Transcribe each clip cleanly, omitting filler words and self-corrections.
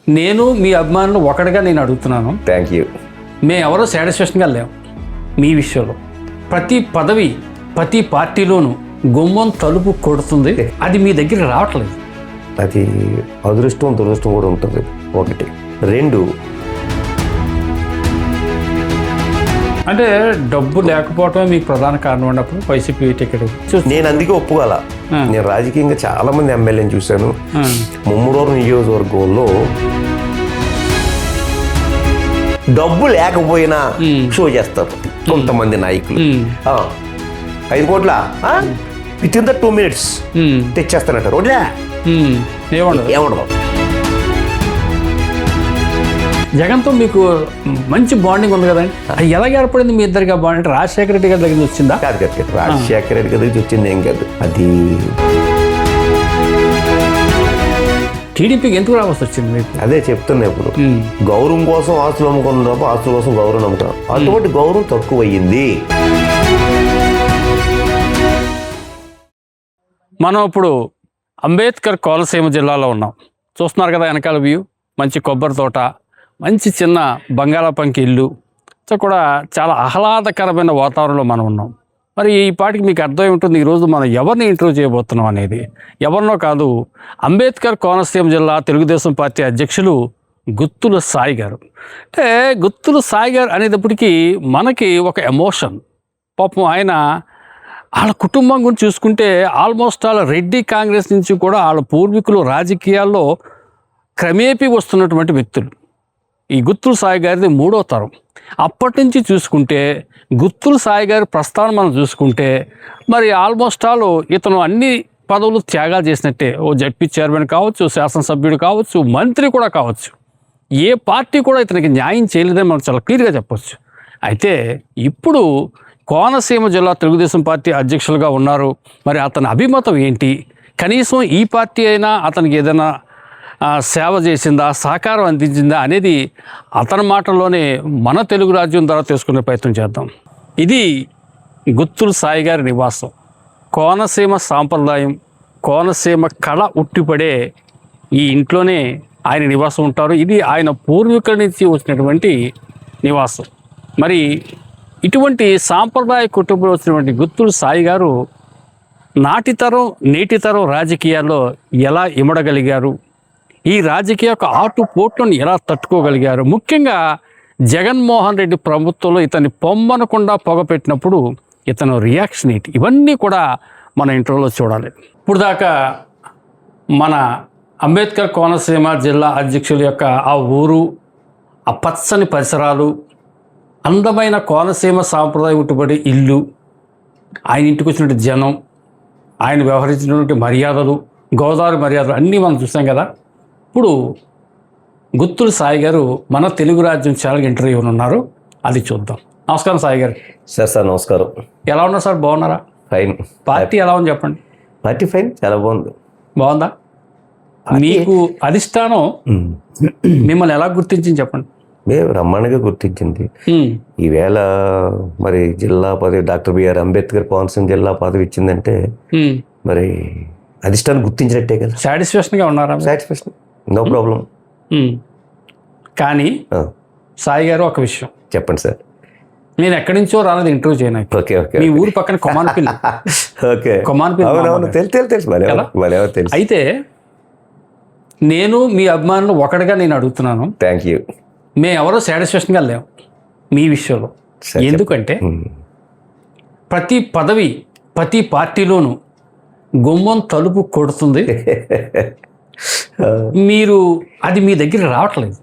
నేను మీ అభిమానులు ఒకటిగా నేను అడుగుతున్నాను. Thank you. మేము ఎవరో సాటిస్ఫాక్షన్గా లేవు మీ విషయంలో. ప్రతి పదవి ప్రతి పార్టీలోనూ గుమ్మం తలుపు కొడుతుంది, అది మీ దగ్గర రావట్లేదు. అది అదృష్టం దురదృష్టం కూడా ఉంటుంది. ఒకటి. రెండు, అంటే డబ్బు లేకపోవటమే మీకు ప్రధాన కారణం అన్నప్పుడు వైసీపీ టికెట్ నేను అందుకే ఒప్పుకోవాల. నేను రాజకీయంగా చాలా మంది ఎమ్మెల్యేని చూశాను. ముమ్మడూరు నియోజకవర్గంలో డబ్బు లేకపోయినా షో చేస్తారు కొంతమంది నాయకులు. 5 కోట్ల విత్ ఇన్ ద 2 minutes తెచ్చేస్తానంటారు. ఏమండదు. జగన్తో మీకు మంచి బాండింగ్ ఉంది కదండి, అది ఎలా ఏర్పడింది మీ ఇద్దరికి బాండింగ్? అంటే రాజశేఖర రెడ్డి గారి దగ్గర నుంచి వచ్చిందా? కాదు కాదు, రాజశేఖర రెడ్డి దగ్గర నుంచి వచ్చింది ఏం కాదు. అది టీడీపీకి ఎందుకు రావాల్సి వచ్చింది మీకు? అదే చెప్తున్నా. ఇప్పుడు గౌరవం కోసం ఆస్తులు అమ్ముకున్న తప్ప ఆస్తుల కోసం గౌరవం అమ్ముకున్నాం. అటువంటి గౌరవం తక్కువయ్యింది. మనం ఇప్పుడు అంబేద్కర్ కోనసీమ జిల్లాలో ఉన్నాం. చూస్తున్నారు కదా వెనకాల వ్యూ, మంచి కొబ్బరి తోట, మంచి చిన్న బంగాళాపంకి ఇల్లు, సో కూడా చాలా ఆహ్లాదకరమైన వాతావరణంలో మనం ఉన్నాం. మరి ఈ పాటికి మీకు అర్థమై ఉంటుంది ఈరోజు మనం ఎవరిని ఇంటర్వ్యూ చేయబోతున్నాం అనేది. ఎవరినో కాదు, అంబేద్కర్ కోనసీమ జిల్లా తెలుగుదేశం పార్టీ అధ్యక్షులు గుత్తుల సాయి గారు. అంటే గుత్తుల సాయి గారు అనేటప్పటికీ మనకి ఒక ఎమోషన్. పాపం ఆయన వాళ్ళ కుటుంబం గురించి చూసుకుంటే ఆల్మోస్ట్ వాళ్ళ రెడ్డి కాంగ్రెస్ నుంచి కూడా వాళ్ళ పూర్వీకులు రాజకీయాల్లో క్రమేపీ వస్తున్నటువంటి వ్యక్తులు. ఈ గుత్తుల సాయి గారిది 3వ తరం. అప్పటి నుంచి చూసుకుంటే గుత్తుల సాయి గారి ప్రస్థానం మనం చూసుకుంటే మరి ఆల్మోస్ట్ ఇతను అన్ని పదవులు త్యాగాలు చేసినట్టే. ఓ జడ్పీ చైర్మన్ కావచ్చు, శాసనసభ్యుడు కావచ్చు, మంత్రి కూడా కావచ్చు. ఏ పార్టీ కూడా ఇతనికి న్యాయం చేయలేదని మనం చాలా క్లియర్గా చెప్పచ్చు. అయితే ఇప్పుడు కోనసీమ జిల్లా తెలుగుదేశం పార్టీ అధ్యక్షులుగా ఉన్నారు. మరి అతని అభిమతం ఏంటి? కనీసం ఈ పార్టీ అయినా అతనికి ఏదైనా సేవ చేసిందా, సహకారం అందించిందా అనేది అతని మాటల్లోనే మన తెలుగు రాజ్యం ద్వారా తెలుసుకునే ప్రయత్నం చేద్దాం. ఇది గుత్తుల సాయి గారి నివాసం. కోనసీమ సాంప్రదాయం, కోనసీమ కళ ఉట్టిపడే ఈ ఇంట్లోనే ఆయన నివాసం ఉంటారు. ఇది ఆయన పూర్వీకుల నుంచి వచ్చినటువంటి నివాసం. మరి ఇటువంటి సాంప్రదాయ కుటుంబంలో వచ్చినటువంటి గుత్తుల సాయి గారు నాటితరం నేటితరం రాజకీయాల్లో ఎలా ఇమడగలిగారు, ఈ రాజకీయ ఆటుపోట్లను ఎలా తట్టుకోగలిగారు, ముఖ్యంగా జగన్మోహన్ రెడ్డి ప్రభుత్వంలో ఇతన్ని పొమ్మనకుండా పొగపెట్టినప్పుడు ఇతను రియాక్షన్ ఏంటి, ఇవన్నీ కూడా మన ఇంటర్వ్యూలో చూడాలి. ఇప్పుడు దాకా మన అంబేద్కర్ కోనసీమ జిల్లా అధ్యక్షుల యొక్క ఆ ఊరు, ఆ పచ్చని పరిసరాలు, అందమైన కోనసీమ సాంప్రదాయం ఉట్టుబడి ఇల్లు, ఆయన ఇంటికి వచ్చినటువంటి జనం, ఆయన వ్యవహరించినటువంటి మర్యాదలు, గోదావరి మర్యాదలు అన్నీ మనం చూసాం కదా. ఇప్పుడు గుత్తుల సాయి గారు మన తెలుగు రాజ్యం ఛానల్కి ఇంటర్వ్యూ ఉన్నారు, అది చూద్దాం. నమస్కారం సాయి గారు. సార్ నమస్కారం. ఎలా ఉన్నారు సార్? బాగున్నారా? ఫైన్. పార్టీ ఎలా ఉంది చెప్పండి. పార్టీ ఫైన్, చాలా బాగుంది. బాగుందా? మీకు అధిష్టానం మిమ్మల్ని ఎలా గుర్తించింది చెప్పండి. మేము బ్రహ్మాండంగా గుర్తించింది. ఈవేళ మరి జిల్లా పదవి డాక్టర్ బిఆర్ అంబేద్కర్ కోనసీమ జిల్లా పదవి ఇచ్చిందంటే మరి అధిష్టానం గుర్తించినట్టే కదా. సాటిస్ఫాక్షన్గా ఉన్నారా? Satisfaction, no problem. కానీ సాయి గారు ఒక విషయం చెప్పండి సార్. నేను ఎక్కడి నుంచో రాలేదు ఇంటర్వ్యూ చేయడానికి. Okay okay. మీ ఊరు పక్కన కొమాన్పిల్లి. ఓకే, కొమాన్పిల్లి తెలుసు. అయితే నేను మీ అభిమానులు ఒకటిగా నేను అడుగుతున్నాను. Thank you. మేము ఎవరో సాటిస్ఫాక్షన్గా లేవు మీ విషయంలో. ఎందుకంటే ప్రతి పదవి ప్రతి పార్టీలోనూ గుమ్మం తలుపు కొడుతుంది, మీరు అది మీ దగ్గర రావట్లేదు.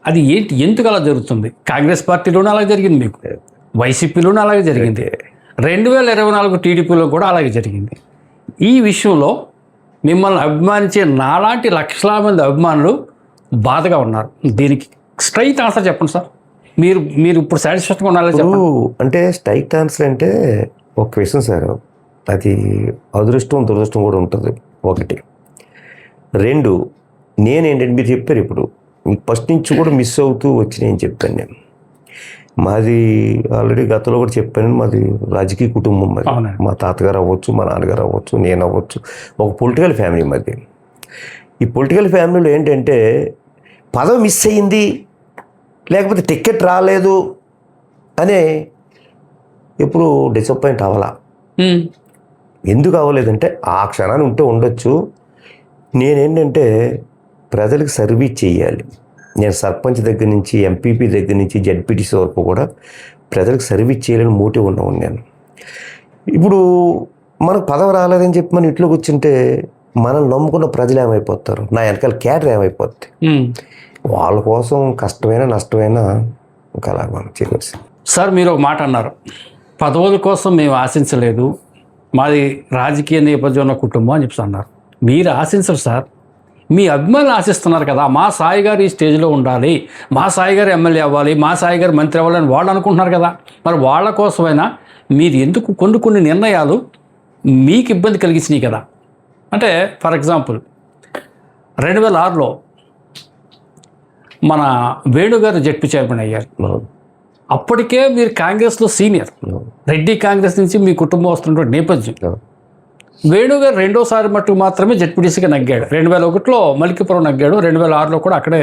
అది ఏంటి, ఎందుకు అలా జరుగుతుంది? కాంగ్రెస్ పార్టీలోనూ అలాగే జరిగింది, మీకు వైసీపీలోనూ అలాగే జరిగింది, 2024 టీడీపీలో కూడా అలాగే జరిగింది. ఈ విషయంలో మిమ్మల్ని అభిమానించే నాలాంటి లక్షలాది మంది అభిమానులు బాధగా ఉన్నారు. దీనికి స్ట్రైట్ ఆన్సర్ చెప్పండి సార్. మీరు ఇప్పుడు సాటిస్ఫాక్షన్గా ఉండాలి చెప్పండి. అంటే స్ట్రైట్ ఆన్సర్ అంటే ఒక విషయం సార్, అది అదృష్టం దురదృష్టం కూడా ఉంటుంది. ఒకటి. రెండు, నేనేంటంటే మీరు చెప్పారు ఇప్పుడు ఫస్ట్ నుంచి కూడా మిస్ అవుతూ వచ్చినాయని చెప్పాను నేను. మాది ఆల్రెడీ గతంలో కూడా చెప్పాను, మాది రాజకీయ కుటుంబం. మరి మా తాతగారు అవ్వచ్చు, మా నాన్నగారు అవ్వచ్చు, నేను అవ్వచ్చు, ఒక పొలిటికల్ ఫ్యామిలీ మాది. ఈ పొలిటికల్ ఫ్యామిలీలో ఏంటంటే పదవి మిస్ అయింది లేకపోతే టికెట్ రాలేదు అనే ఎప్పుడు డిసప్పాయింట్ అవ్వాలా. ఎందుకు అవ్వలేదంటే ఆ క్షణాన్ని ఉంటే ఉండొచ్చు. నేనేంటంటే ప్రజలకు సర్వీస్ చేయాలి. నేను సర్పంచ్ దగ్గర నుంచి ఎంపీపీ దగ్గర నుంచి జడ్పీటీసీ వరకు కూడా ప్రజలకు సర్వీస్ చేయాలని మోటివ్ ఉన్నాను నేను. ఇప్పుడు మనకు పదవి రాలేదని చెప్పి మనం ఇంట్లోకి వచ్చింటే మనం నమ్ముకున్న ప్రజలు ఏమైపోతారు, నా వెనకాల క్యాడర్ ఏమైపోద్ది. వాళ్ళ కోసం కష్టమైనా నష్టమైనా ఇంకా అలా మనం చేయవలసి. సార్ మీరు ఒక మాట అన్నారు, పదవుల కోసం మేము ఆశించలేదు, మాది రాజకీయ నేపథ్యం ఉన్న కుటుంబం అని చెప్పి అన్నారు. మీరు ఆశించరు సార్, మీ అభిమానులు ఆశిస్తున్నారు కదా. మా సాయి గారు ఈ స్టేజ్లో ఉండాలి, మా సాయి గారు ఎమ్మెల్యే అవ్వాలి, మా సాయి గారు మంత్రి అవ్వాలని వాళ్ళు అనుకుంటున్నారు కదా. మరి వాళ్ళ కోసమైనా మీరు ఎందుకు కొన్ని నిర్ణయాలు మీకు ఇబ్బంది కలిగించినాయి కదా. అంటే ఫర్ ఎగ్జాంపుల్ 2006లో మన వేణుగారు జడ్పీ చైర్మన్ అయ్యారు. అప్పటికే మీరు కాంగ్రెస్లో సీనియర్, రెడ్డి కాంగ్రెస్ నుంచి మీ కుటుంబం వస్తున్నటువంటి నేపథ్యం. వేణుగారు రెండోసారి మట్టుకు మాత్రమే జడ్పీటీసీగా నగ్గాడు. 2001లో మలికిపురం నగ్గాడు, 2006లో కూడా అక్కడే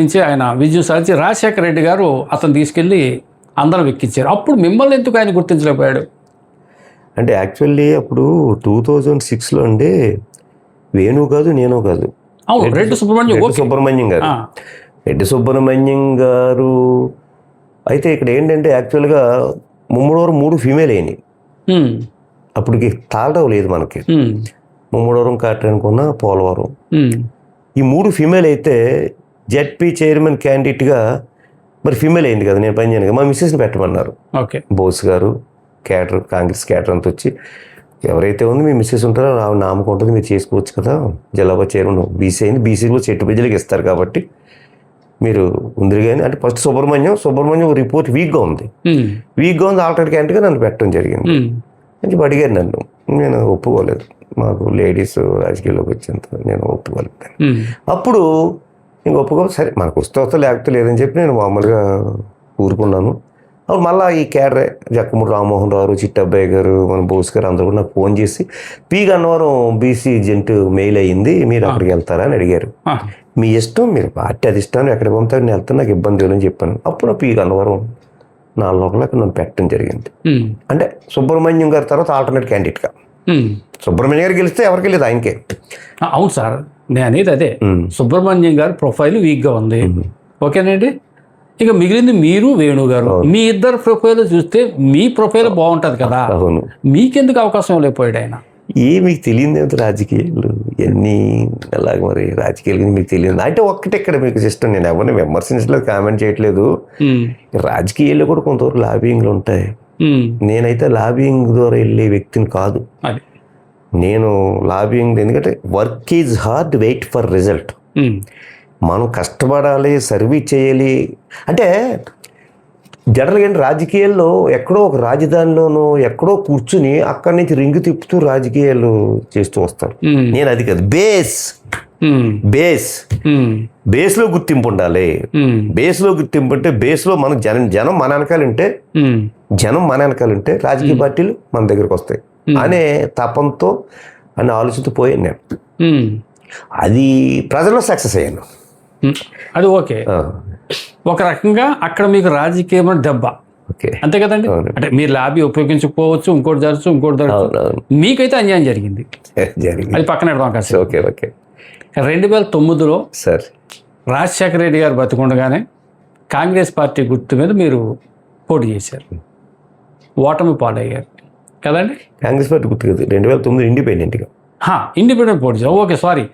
నుంచి ఆయన విజయం సాధించి రాజశేఖర రెడ్డి గారు అతను తీసుకెళ్ళి అందరం ఎక్కించారు. అప్పుడు మిమ్మల్ని ఎందుకు ఆయన గుర్తించలేకపోయాడు? అంటే యాక్చువల్లీ అప్పుడు 2006లో అండి వేణు కాదు నేను కాదు, అవును రెడ్డి సుబ్రహ్మణ్యం గారు. రెడ్డి సుబ్రహ్మణ్యం గారు అయితే ఇక్కడ ఏంటంటే యాక్చువల్గా ముమ్మడవరం 3 ఫీమేల్ అయినాయి. అప్పటికి తాళరావు లేదు మనకి. ముమ్మడవరం కాట్రనుకున్న పోలవరం ఈ 3 ఫీమేల్ అయితే జెడ్పీ చైర్మన్ క్యాండిడేట్గా మరి ఫీమేల్ అయింది కదా, నేను పని చేయను. మా మిస్సెస్ని పెట్టమన్నారు. బోస్ గారు క్యాటర్ కాంగ్రెస్ క్యాటర్ అంతా వచ్చి ఎవరైతే ఉంది మీ మిస్సెస్ ఉంటారో ఆవిడ నామకం ఉంటుంది, మీరు చేసుకోవచ్చు కదా, జిల్లా చైర్మన్ బీసీ అయింది, బీసీలో చెట్టు బిజ్జలకి ఇస్తారు కాబట్టి మీరు ఉందిరి. కానీ అంటే ఫస్ట్ సుబ్రహ్మణ్యం రిపోర్ట్ వీక్గా ఉంది ఆల్టర్నేట్ క్యాండిడేట్గా నన్ను పెట్టడం జరిగింది. కొంచెం అడిగారు నన్ను, నేను ఒప్పుకోలేదు. మాకు లేడీస్ రాజకీయాల్లోకి వచ్చేంత నేను ఒప్పుకోలేదు. అప్పుడు ఇంక ఒప్పుకోవాలి, సరే మనకు వస్తే లేకపోతే లేదని చెప్పి నేను మామూలుగా ఊరుకున్నాను. అప్పుడు మళ్ళీ ఈ క్యాడరే జక్కమూడి రామ్మోహన్ రావు, చిట్టబ్బాయి గారు, మన బోస్ గారు అందరూ కూడా నాకు ఫోన్ చేసి P Gannavaram BC gent mail అయ్యింది, మీరు అక్కడికి వెళ్తారా అని అడిగారు. మీ ఇష్టం, మీరు పార్టీ అది ఇష్టం, ఎక్కడికి పంపుతారు, నేను వెళ్తాను, నాకు ఇబ్బంది లేదని చెప్పాను. అప్పుడు పి గన్నవరం 4 లోపల నన్ను పెట్టడం జరిగింది. అంటే సుబ్రహ్మణ్యం గారి తర్వాత ఆల్టర్నేట్ క్యాండిడేట్గా. సుబ్రహ్మణ్యం గారు గెలిస్తే ఎవరికి వెళ్ళేది ఆయనకే. అవును సార్, నేను అనేది అదే, సుబ్రహ్మణ్యం గారి ప్రొఫైల్ వీక్గా ఉంది, ఓకేనండి. ఇక మిగిలింది మీరు వేణు గారు, మీ ఇద్దరు ప్రొఫైల్ చూస్తే మీ ప్రొఫైల్ బాగుంటుంది కదా, మీకెందుకు అవకాశం లేకపోయాడు ఆయన? మీకు తెలియదు రాజకీయాలు ఇవన్నీ అలాగే, మరి రాజకీయాలు మీకు తెలియదు అంటే ఒక్కటే ఇక్కడ మీకు సిస్టమ్. నేను ఎవరిని విమర్శించలేదు, కామెంట్ చేయట్లేదు. రాజకీయాల్లో కూడా కొంతవరకు లాబింగ్లు ఉంటాయి. నేనైతే లాబింగ్ ద్వారా వెళ్ళే వ్యక్తిని కాదు. నేను లాబింగ్ ఎందుకంటే work is hard, wait for result. మనం కష్టపడాలి, సర్వీస్ చేయాలి. అంటే జనరల్గా ఏంటి రాజకీయాల్లో ఎక్కడో ఒక రాజధానిలోనో ఎక్కడో కూర్చుని అక్కడి నుంచి రింగు తిప్పుతూ రాజకీయాలు చేస్తూ వస్తారు. నేను అది కాదు, బేస్లో గుర్తింపు ఉండాలి. బేస్లో గుర్తింపు అంటే బేస్లో మనకు జనం మన వెనకాలంటే రాజకీయ పార్టీలు మన దగ్గరకు వస్తాయి అనే తపంతో అనే ఆలోచనతో పోయాను నేను. అది ప్రజల్లో సక్సెస్ అయ్యాను. అది ఓకే, ఒక రకంగా అక్కడ మీకు రాజకీయమైన దెబ్బ, అంతే కదండి. అంటే మీరు లాబీ ఉపయోగించకపోవచ్చు, ఇంకోటి జరగచ్చు. మీకైతే అన్యాయం జరిగింది, అది పక్కన పెడదాం కాదు. 2009లో సార్ రాజశేఖర రెడ్డి గారు బతికుండగానే కాంగ్రెస్ పార్టీ గుర్తు మీద మీరు పోటీ చేశారు, ఓటమి పాలయ్యారు కదండి. కాంగ్రెస్ పార్టీ గుర్తు కదా, 2009 ఇండిపెండెంట్గా పోటీ చేశారు. ఓకే సారీ,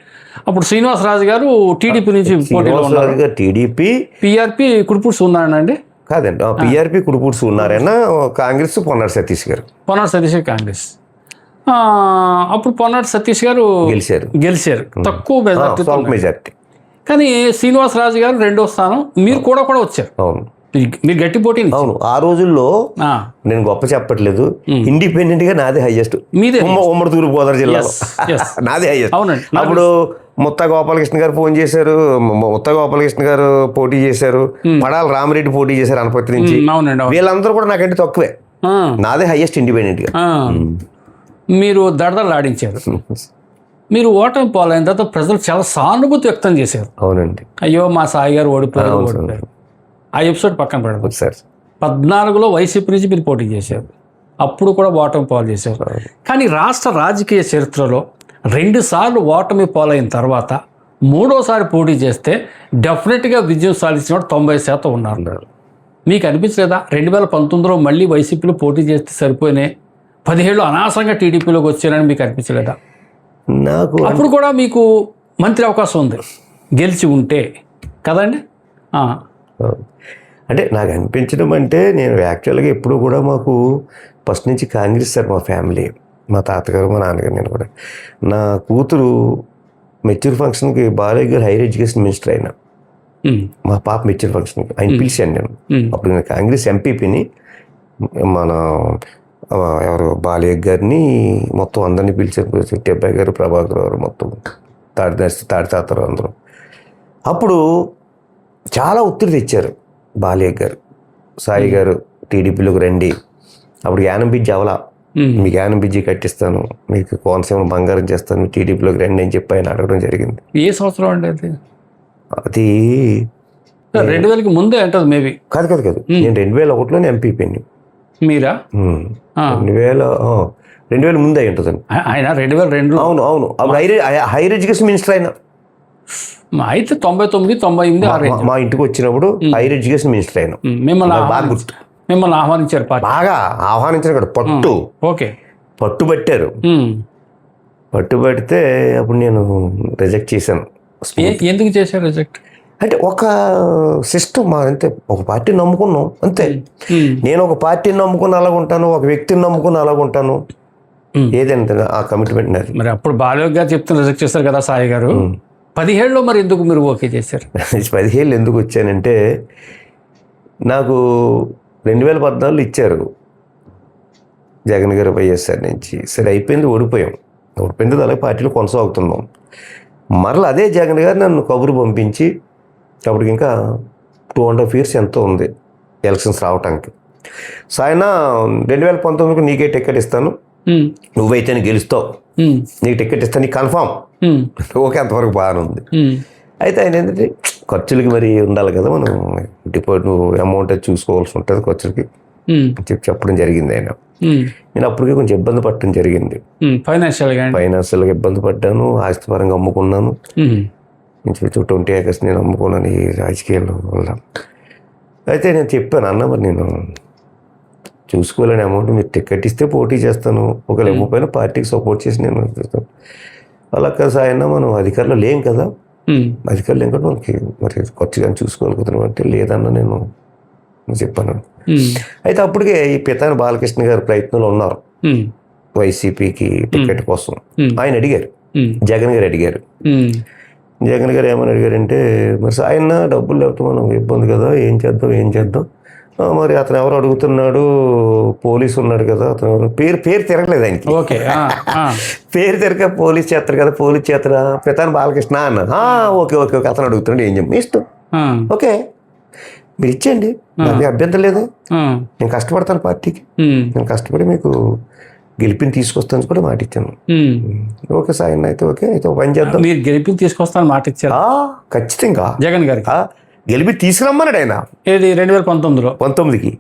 అప్పుడు శ్రీనివాసరాజు గారు టీడీపీ నుంచి పోటీలో ఉన్నారు. టీడీపీ పిఆర్పి కుడిపూడ్స్ ఉన్నారండి? కాదండి, పిఆర్పి కుడిపూడ్స్ ఉన్నారైనా కాంగ్రెస్ పొన్నాడు సతీష్ గారు కాంగ్రెస్. అప్పుడు పొన్నాడు సతీష్ గారు గెలిచారు తక్కువ మెజార్టీ. కానీ శ్రీనివాసరాజు గారు 2వ స్థానం, మీరు కూడా వచ్చారు. అవును, మీరు గట్టి పోటీ. అవును, ఆ రోజుల్లో నేను గొప్ప చెప్పట్లేదు, ఇండిపెండెంట్ గా నాదే హైయెస్ట్. ఉమ్మడి తూర్పుగోదావరి జిల్లాలో నాదే హైయెస్ట్. అవునండి. అప్పుడు ముత్తా గోపాలకృష్ణ గారు ఫోన్ చేశారు, ముత్తా గోపాలకృష్ణ గారు పోటీ చేశారు, పడాల రామిరెడ్డి పోటీ చేశారు అనపర్తి నుంచి. వీళ్ళందరూ కూడా నాకంటే తక్కువే, నాదే హైయెస్ట్ ఇండిపెండెంట్ గా. మీరు దడదలు ఆడించారు. మీరు ఓటమి పాలైన తర్వాత ప్రజలు చాలా సానుభూతి వ్యక్తం చేశారు. అవునండి. అయ్యో మా సాయి గారు ఓడిపోయారు అవును, ఓడిపోయారు. ఆ ఎపిసోడ్ పక్కన పెడదాం. సార్ 14లో వైసీపీ నుంచి మీరు పోటీ చేశారు. అప్పుడు కూడా ఓటమి పాలు చేశారు. కానీ రాష్ట్ర రాజకీయ చరిత్రలో 2 సార్లు ఓటమి పాలైన తర్వాత 3వసారి పోటీ చేస్తే డెఫినెట్గా విజయం సాధించిన 90% ఉన్నారు. మీకు అనిపించలేదా 2019లో మళ్ళీ వైసీపీలో పోటీ చేస్తే సరిపోయినాయి, 10 ఏళ్ళు అనవసరంగా టీడీపీలోకి వచ్చారని మీకు అనిపించలేదా? నాకు అప్పుడు కూడా మీకు మంత్రి అవకాశం ఉంది గెలిచి ఉంటే కదండి. అంటే నాకు అనిపించడం అంటే నేను యాక్చువల్గా ఎప్పుడు కూడా మాకు ఫస్ట్ నుంచి కాంగ్రెస్ సార్ మా ఫ్యామిలీ, మా తాతగారు మా నాన్నగారు. నేను కూడా నా కూతురు మెచ్యూర్ ఫంక్షన్కి బాలయ్య గారు హైయర్ ఎడ్యుకేషన్ మినిస్టర్ అయినా, మా పాప మెచ్యూర్ ఫంక్షన్కి ఆయన పిలిచాను నేను. అప్పుడు నేను కాంగ్రెస్ ఎంపీపీని, మన ఎవరు బాలయ్య గారిని మొత్తం అందరినీ పిలిచారు, అబ్బాయి గారు, ప్రభాకర్ గారు, మొత్తం తాడి తాతరు అందరూ. అప్పుడు చాలా ఒత్తిడి తెచ్చారు బాలయ్య గారు, సాయి గారు టీడీపీలోకి రండి. అప్పుడు యానం బిజ్జి అవలా, మీకు యానం బిజ్జి కట్టిస్తాను, మీకు కోనసీమ బంగారం చేస్తాను, టీడీపీలోకి రండి అని చెప్పి ఆయన అడగడం జరిగింది. ఏ సంవత్సరం అండి అది? అది 2000కి ముందే అంటది మేబీ. కాదు నేను 2001లోనే ఎంపీపీని. మీరా? 2000 ముందే అయి ఉంటుందండి ఆయన 2002. అవును. అప్పుడు హైయర్ ఎడ్యుకేషన్ మినిస్టర్ అయినా. అయితే 99, 98 మా ఇంటికి వచ్చినప్పుడు హైయర్ ఎడ్యుకేషన్ మినిస్టర్ అయినా. మిమ్మల్ని ఆహ్వానించారు పార్టీ. బాగా ఆహ్వానించారు కదా, పట్టుబట్టారు. పట్టుబడితే అప్పుడు నేను రిజెక్ట్ చేశాను. ఎందుకు చేశారు రిజెక్ట్? అంటే ఒక సిస్టమ్ అంతే, ఒక పార్టీని నమ్ముకున్నాం అంతే. నేను ఒక పార్టీని నమ్ముకుని అలాగుంటాను, ఒక వ్యక్తిని నమ్ముకుని అలాగుంటాను, ఏదంటే ఆ కమిట్మెంట్ నాది. మరి అప్పుడు బాలయ్య గారు చెప్తే రిజెక్ట్ చేస్తారు కదా సాయి గారు. 17లో మరి ఎందుకు మీరు ఓకే చేశారు? 17 ఎందుకు వచ్చానంటే, నాకు 2014 ఇచ్చారు జగన్ గారు వైఎస్ఆర్ నుంచి. సరే అయిపోయింది, ఓడిపోయింది, అలాగే పార్టీలో కొనసాగుతున్నాం. మరలా అదే జగన్ గారు నన్ను కబురు పంపించి, అప్పటికి ఇంకా 2.5 years ఎంతో ఉంది ఎలక్షన్స్ రావటానికి. సాయన 2019కు నీకే టికెట్ ఇస్తాను, నువ్వైతే గెలుస్తావు, నీకు టికెట్ ఇస్తాను, నీకు కన్ఫామ్. ఓకే, అంతవరకు బాగానే ఉంది. అయితే ఆయన ఏంటంటే ఖర్చులకి మరి ఉండాలి కదా, మనం డిపాజిట్ అమౌంట్ చూసుకోవాల్సి ఉంటుంది ఖర్చులకి చెప్పడం జరిగింది ఆయన. నేను అప్పటికే కొంచెం ఇబ్బంది పడటం జరిగింది, ఫైనాన్షియల్గా ఇబ్బంది పడ్డాను, ఆస్తిపరంగా అమ్ముకున్నాను. 20 acres నేను అమ్ముకున్నాను ఈ రాజకీయాల వల్ల. అయితే నేను చెప్పాను, అన్న మరి నేను చూసుకోలేని అమౌంట్ మీరు టికెట్ ఇస్తే పోటీ చేస్తాను, ఒకవేళ ఇవ్వకపోయినా పార్టీకి సపోర్ట్ చేసి నేను చేస్తాను. అలా కదా ఆయన, మనం అధికారులు లేం కదా, అధికారులు లేం కదా, మనకి మరి ఖర్చు కానీ చూసుకోగలుగుతున్నాం అంటే లేదన్న నేను చెప్పాను. అయితే అప్పటికే ఈ పితాని బాలకృష్ణ గారు ప్రయత్నంలో ఉన్నారు వైసీపీకి టికెట్ కోసం. ఆయన అడిగారు, జగన్ గారు అడిగారు. జగన్ గారు ఏమని అడిగారంటే, మరి ఆయన డబ్బులు లేకపోతే మనం ఇబ్బంది కదా, ఏం చేద్దాం, మరి అతను ఎవరు అడుగుతున్నాడు, పోలీసు ఉన్నాడు కదా, అతను ఎవరు పేరు తిరగలేదు ఆయనకి. పేరు తిరగ పోలీస్ చేస్తారు కదా, పోలీస్ చేస్తారా పితాని బాలకృష్ణ అన్న. ఓకే అతను అడుగుతున్నాడు, ఏం చెప్పి ఇష్టం, ఓకే మీరు ఇచ్చేయండి, నాకు అభ్యంతరం లేదు, నేను కష్టపడతాను పార్టీకి, నేను కష్టపడి మీకు గెలిపిని తీసుకొస్తాను కూడా మాట ఇచ్చాను. ఓకే సార్ అయితే ఓకే, అయితే పని చేద్దాం. మీరు గెలిపిని తీసుకొస్తాను మాట ఇచ్చారు ఖచ్చితంగా. జగన్ గారికి గెలిపి తీసుకురమ్మన్నాడు ఆయన. ఏది 2019కి?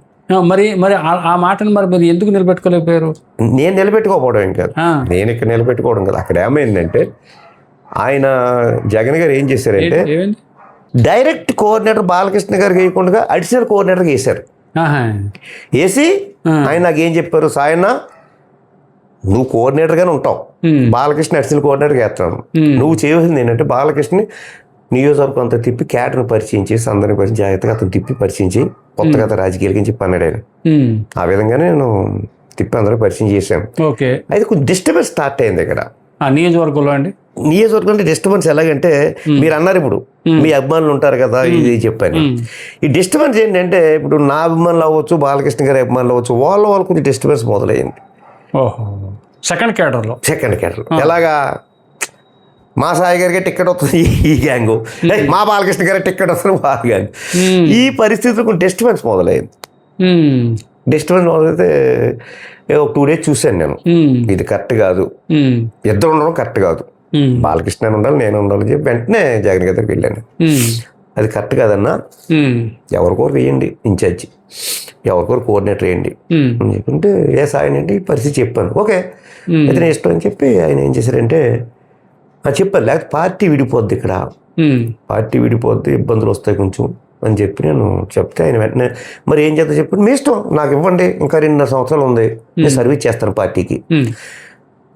మరి ఆ మాటను మరి మీరు ఎందుకు నిలబెట్టుకోలేకపోయారు? నేను నిలబెట్టుకోకపోవడం ఏం కాదు, నేను ఇక్కడ నిలబెట్టుకోవడం కదా. అక్కడ ఏమైందంటే, ఆయన జగన్ గారు ఏం చేశారంటే, డైరెక్ట్ కోఆర్డినేటర్ బాలకృష్ణ గారికి వేయకుండా అడిషనల్ కోఆర్డినేటర్కి వేశారు. వేసి ఆయన నాకు ఏం చెప్పారు, సాయన్న నువ్వు కోఆర్డినేటర్గానే ఉంటావు, బాలకృష్ణ అడిషనల్ కోఆర్డినేటర్గా వేస్తాను. నువ్వు చేయవలసింది ఏంటంటే, బాలకృష్ణని నియోజకవర్గం అంతా తిప్పి క్యాడర్ని పరిచయం చేసి, అందరిని పరిచయం జాగ్రత్తగా అతను తిప్పి పరిచయం చేయి, కొత్తగా రాజకీయాలకి చెప్పి అన్నాడు ఆయన. ఆ విధంగానే నేను తిప్పి అందరూ పరిచయం చేశాను. అయితే కొంచెం డిస్టర్బెన్స్ స్టార్ట్ అయింది ఇక్కడ నియోజకవర్గంలో. అంటే డిస్టర్బెన్స్ ఎలాగంటే, మీరు అన్నారు ఇప్పుడు మీ అభిమానులు ఉంటారు కదా, ఇది చెప్పాను. ఈ డిస్టర్బెన్స్ ఏంటంటే, ఇప్పుడు నా అభిమానులు అవ్వచ్చు, బాలకృష్ణ గారి అభిమానులు అవ్వచ్చు, వాళ్ళు కొంచెం డిస్టర్బెన్స్ మొదలైంది. సెకండ్ క్యాడర్లో ఎలాగా, మా సాయి గారికి టికెట్ వస్తుంది ఈ గ్యాంగు, మా బాలకృష్ణ గారి టికెట్ వస్తుంది మా గ్యాంగ్. ఈ పరిస్థితులు కొంచెం డిస్టర్బెన్స్ మొదలైంది. డిస్టర్బెన్స్ మొదలైతే 2 days చూశాను నేను, ఇది కరెక్ట్ కాదు, ఇద్దరు ఉండడం కరెక్ట్ కాదు, బాలకృష్ణ అని ఉండాలి, నేను ఉండాలని చెప్పి వెంటనే జగన్ గారికి వెళ్ళాను. అది కరెక్ట్ కాదన్నా, ఎవరికొరు వేయండి ఇన్ఛార్జి, ఎవరికొరు కోఆర్డినేటర్ వేయండి అని చెప్పుంటే ఏ సాయం అంటే ఈ పరిస్థితి చెప్పాను. ఓకే అయితే నేను ఇష్టం అని చెప్పి ఆయన ఏం చేశారంటే చెప్పాను, లేకపోతే పార్టీ విడిపోద్ది, ఇక్కడ పార్టీ విడిపోద్ది, ఇబ్బందులు వస్తాయి కొంచెం అని చెప్పి నేను చెప్తే ఆయన వెంటనే మరి ఏం చేద్దాం చెప్పండి, మీ ఇష్టం, నాకు ఇవ్వండి, ఇంకా 2.5 సంవత్సరాలు ఉంది, నేను సర్వీస్ చేస్తాను పార్టీకి.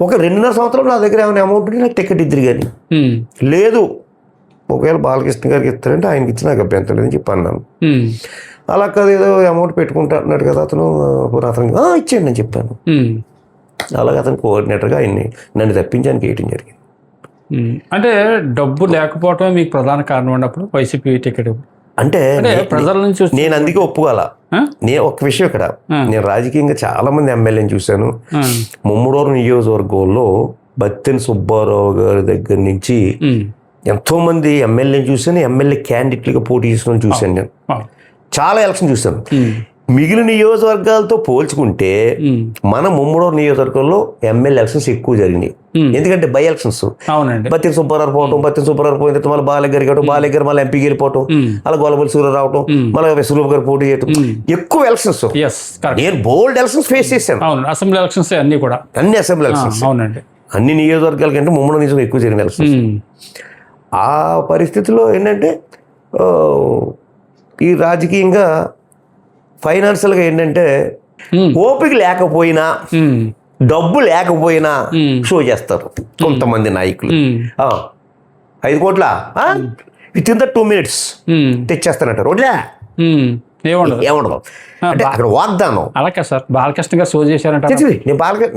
ఒక 2.5 సంవత్సరాలు నా దగ్గర ఏమైనా అమౌంట్ ఉంటే నాకు టికెట్ ఇద్దరు కానీ, లేదు ఒకవేళ బాలకృష్ణ గారికి ఇస్తారంటే ఆయనకి ఇచ్చి నాకు అభ్యంతరం లేదని చెప్పి అన్నాను. అలా కాదు ఏదో అమౌంట్ పెట్టుకుంటా అన్నాడు కదా అతను ఇచ్చేయండి అని చెప్పాను. అలాగే అతను కోఆర్డినేటర్గా ఆయన్ని నన్ను తప్పించానికి వేయటం జరిగింది. అంటే డబ్బు లేకపోవటమే మీకు ప్రధాన కారణం అన్నప్పుడు వైసీపీ టికెట్ అంటే ప్రజల నుంచి నేను అందుకే ఒప్పుకోవాలా. నేను ఒక విషయం ఇక్కడ, నేను రాజకీయంగా చాలా మంది ఎమ్మెల్యేని చూశాను. ముమ్మడూరు నియోజకవర్గంలో బత్తెన సుబ్బారావు గారి దగ్గర నుంచి ఎంతో మంది ఎమ్మెల్యేని చూశాను, ఎమ్మెల్యే క్యాండిడేట్లుగా పోటీ చేసిన చూశాను. నేను చాలా ఎలక్షన్ చూశాను. మిగిలిన నియోజకవర్గాలతో పోల్చుకుంటే మన ముమ్మడూరు నియోజకవర్గంలో ఎమ్మెల్యే ఎలక్షన్స్ ఎక్కువ జరిగినాయి. ఎందుకంటే బై ఎలక్షన్స్, బత్తిన సుబ్బారావు పోవటం, బత్తిన సుబ్బారావు పోయిన తర్వాత మళ్ళీ బాలయ్య గారు బాలయ్య గారు మళ్ళీ ఎంపీకి వెళ్ళిపోవటం, మళ్ళీ గొల్లపల్లి సూర్య రావటం, మళ్ళీ విశ్వరూప్ గారు పోటీ చేయటం, ఎక్కువ ఎలక్షన్స్. నేను బోల్డ్ ఎలక్షన్స్ ఫేస్ చేశాను. అసెంబ్లీ ఎలక్షన్స్ అన్ని కూడా, అన్ని అసెంబ్లీ ఎలక్షన్స్, అవునండి, అన్ని నియోజకవర్గాల కంటే ముమ్మడూరు నియోజకవర్గం ఎక్కువ జరిగిన ఎలక్షన్స్. ఆ పరిస్థితిలో ఏంటంటే ఈ రాజకీయంగా ఫైనాన్షియల్గా ఏంటంటే ఓపిక లేకపోయినా డబ్బు లేకపోయినా షో చేస్తారు కొంతమంది నాయకులు. 5 కోట్ల విత్ ఇన్ ద 2 minutes తెచ్చేస్తానంటారు. ఏముండదు అంటే అక్కడ వాగ్దానం. అలాగే సార్ బాలకృష్ణ గారు షో చేశారంట.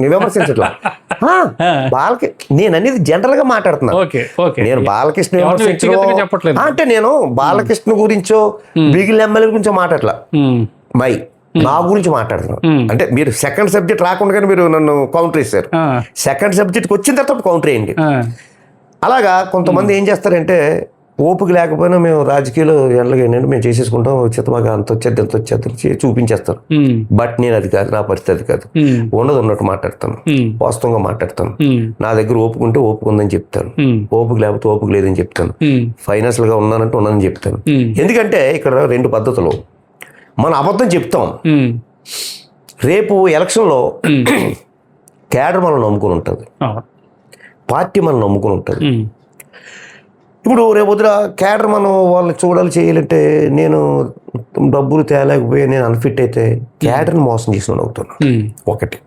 నేను విమర్శించట్లా, నేను అనేది జనరల్ గా మాట్లాడుతున్నా. నేను బాలకృష్ణ విమర్శించట్లేదు అంటే నేను బాలకృష్ణ గురించో మిగిలిన ఎమ్మెల్యే గురించో మాట్లాడట్లా, నా గురించి మాట్లాడుతున్నాను. అంటే మీరు సెకండ్ సబ్జెక్ట్ రాకుండా మీరు నన్ను కౌంటర్ వేశారు, సెకండ్ సబ్జెక్ట్కి వచ్చిన తర్వాత కౌంటర్ వేయండి. అలాగా కొంతమంది ఏం చేస్తారంటే ఓపిక లేకపోయినా మేము రాజకీయాలు ఎండలుగా ఏంటంటే మేము చేసేసుకుంటాం, వచ్చేది మాకు అంత వచ్చేది ఎంత వచ్చేది చూపించేస్తారు. బట్ నేను అది కాదు, నా పరిస్థితి అది కాదు. ఉన్నట్టు మాట్లాడతాను, వాస్తవంగా మాట్లాడతాను. నా దగ్గర ఓపిక ఉంటే ఓపిక ఉందని చెప్తాను, ఓపిక లేకపోతే ఓపిక లేదని చెప్తాను, ఫైనాన్షియల్ గా ఉన్నానంటే ఉన్నానని చెప్తాను. ఎందుకంటే ఇక్కడ 2 పద్ధతులు. మనం అబద్ధం చెప్తాం, రేపు ఎలక్షన్లో క్యాడర్ మనం నమ్ముకుని ఉంటుంది, పార్టీ మనం నమ్ముకుని ఉంటుంది. ఇప్పుడు రేపు వద్దున క్యాడర్ మనం వాళ్ళని చూడాలి చేయాలంటే నేను డబ్బులు తేలేకపోయా, నేను అన్ఫిట్ అయితే క్యాడర్ని మోసం చేసిన అవుతాను. 1.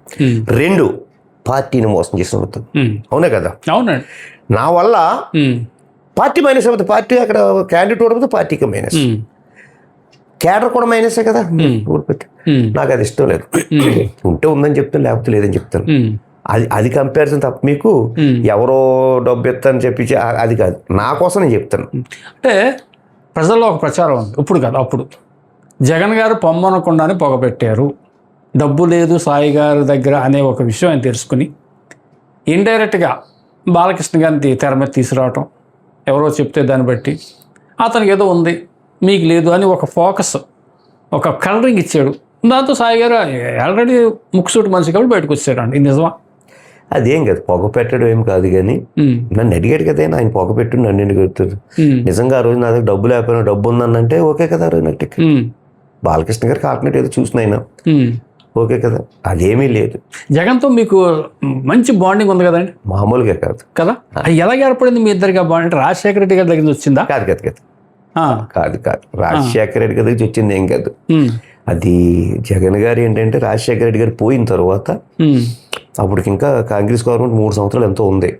2 పార్టీని మోసం చేసిన అవుతాను. అవునే కదా? అవునండి. నా వల్ల పార్టీ మైనస్ అవుతుంది, పార్టీ అక్కడ క్యాండిడేట్ ఓడిపోతే పార్టీకి మైనస్, క్యాడర్ కూడా మైనసే కదా. ఓడిపోతే నాకు అది ఇష్టం లేదు. ఉంటే ఉందని చెప్తాను, లేకపోతే లేదని చెప్తాను. అది కంపారిజన్ తప్ప మీకు ఎవరో డబ్బు ఇస్తానని చెప్పించి అది కాదు, నా కోసం నేను చెప్తాను. అంటే ప్రజల్లో ఒక ప్రచారం ఉంది, ఇప్పుడు కాదు అప్పుడు, జగన్ గారు పొమ్మనకుండానే పొగపెట్టారు, డబ్బు లేదు సాయి గారి దగ్గర అనే ఒక విషయం ఆయన తెలుసుకుని ఇండైరెక్ట్గా బాలకృష్ణ గారిని తెర మీద తీసుకురావటం, ఎవరో చెప్తే దాన్ని బట్టి అతనికి ఏదో ఉంది మీకు లేదు అని ఒక ఫోకస్, ఒక కలరింగ్ ఇచ్చాడు. దాంతో సాయి గారు ఆల్రెడీ ముక్కుసూటి మనిషి కాబట్టి బయటకు వచ్చాడు అండి. ఇది నిజమా? అదేం కాదు, పొగ పెట్టడం ఏం కాదు. కానీ నన్ను అడిగాడు కదా ఆయన పొగ పెట్టు, నన్ను ఎందుకు పెడుతుంది. నిజంగా ఆ రోజు నా దగ్గర డబ్బు లేకపోయినా డబ్బు ఉందనంటే ఓకే కదా, ఆ రోజు నాకు టికెట్. బాలకృష్ణ గారికి ఆల్టర్నేట్ ఏదో చూసిన ఆయన ఓకే కదా, అదేమీ లేదు. జగన్తో మీకు మంచి బాండింగ్ ఉంది కదండి? మామూలుగా కాదు కదా. ఎలా ఏర్పడింది మీ ఇద్దరికి ఆ బాండింగ్? రాజశేఖర రెడ్డి గారి దగ్గర నుంచి వచ్చిందా? కాదు కాదు కాదు కాదు కాదు రాజశేఖర రెడ్డి గారి నుంచి వచ్చింది ఏం కాదు. అది జగన్ గారు ఏంటంటే రాజశేఖర రెడ్డి గారు పోయిన తర్వాత అప్పటికి ఇంకా కాంగ్రెస్ గవర్నమెంట్ 3 సంవత్సరాలు ఎంతో ఉంది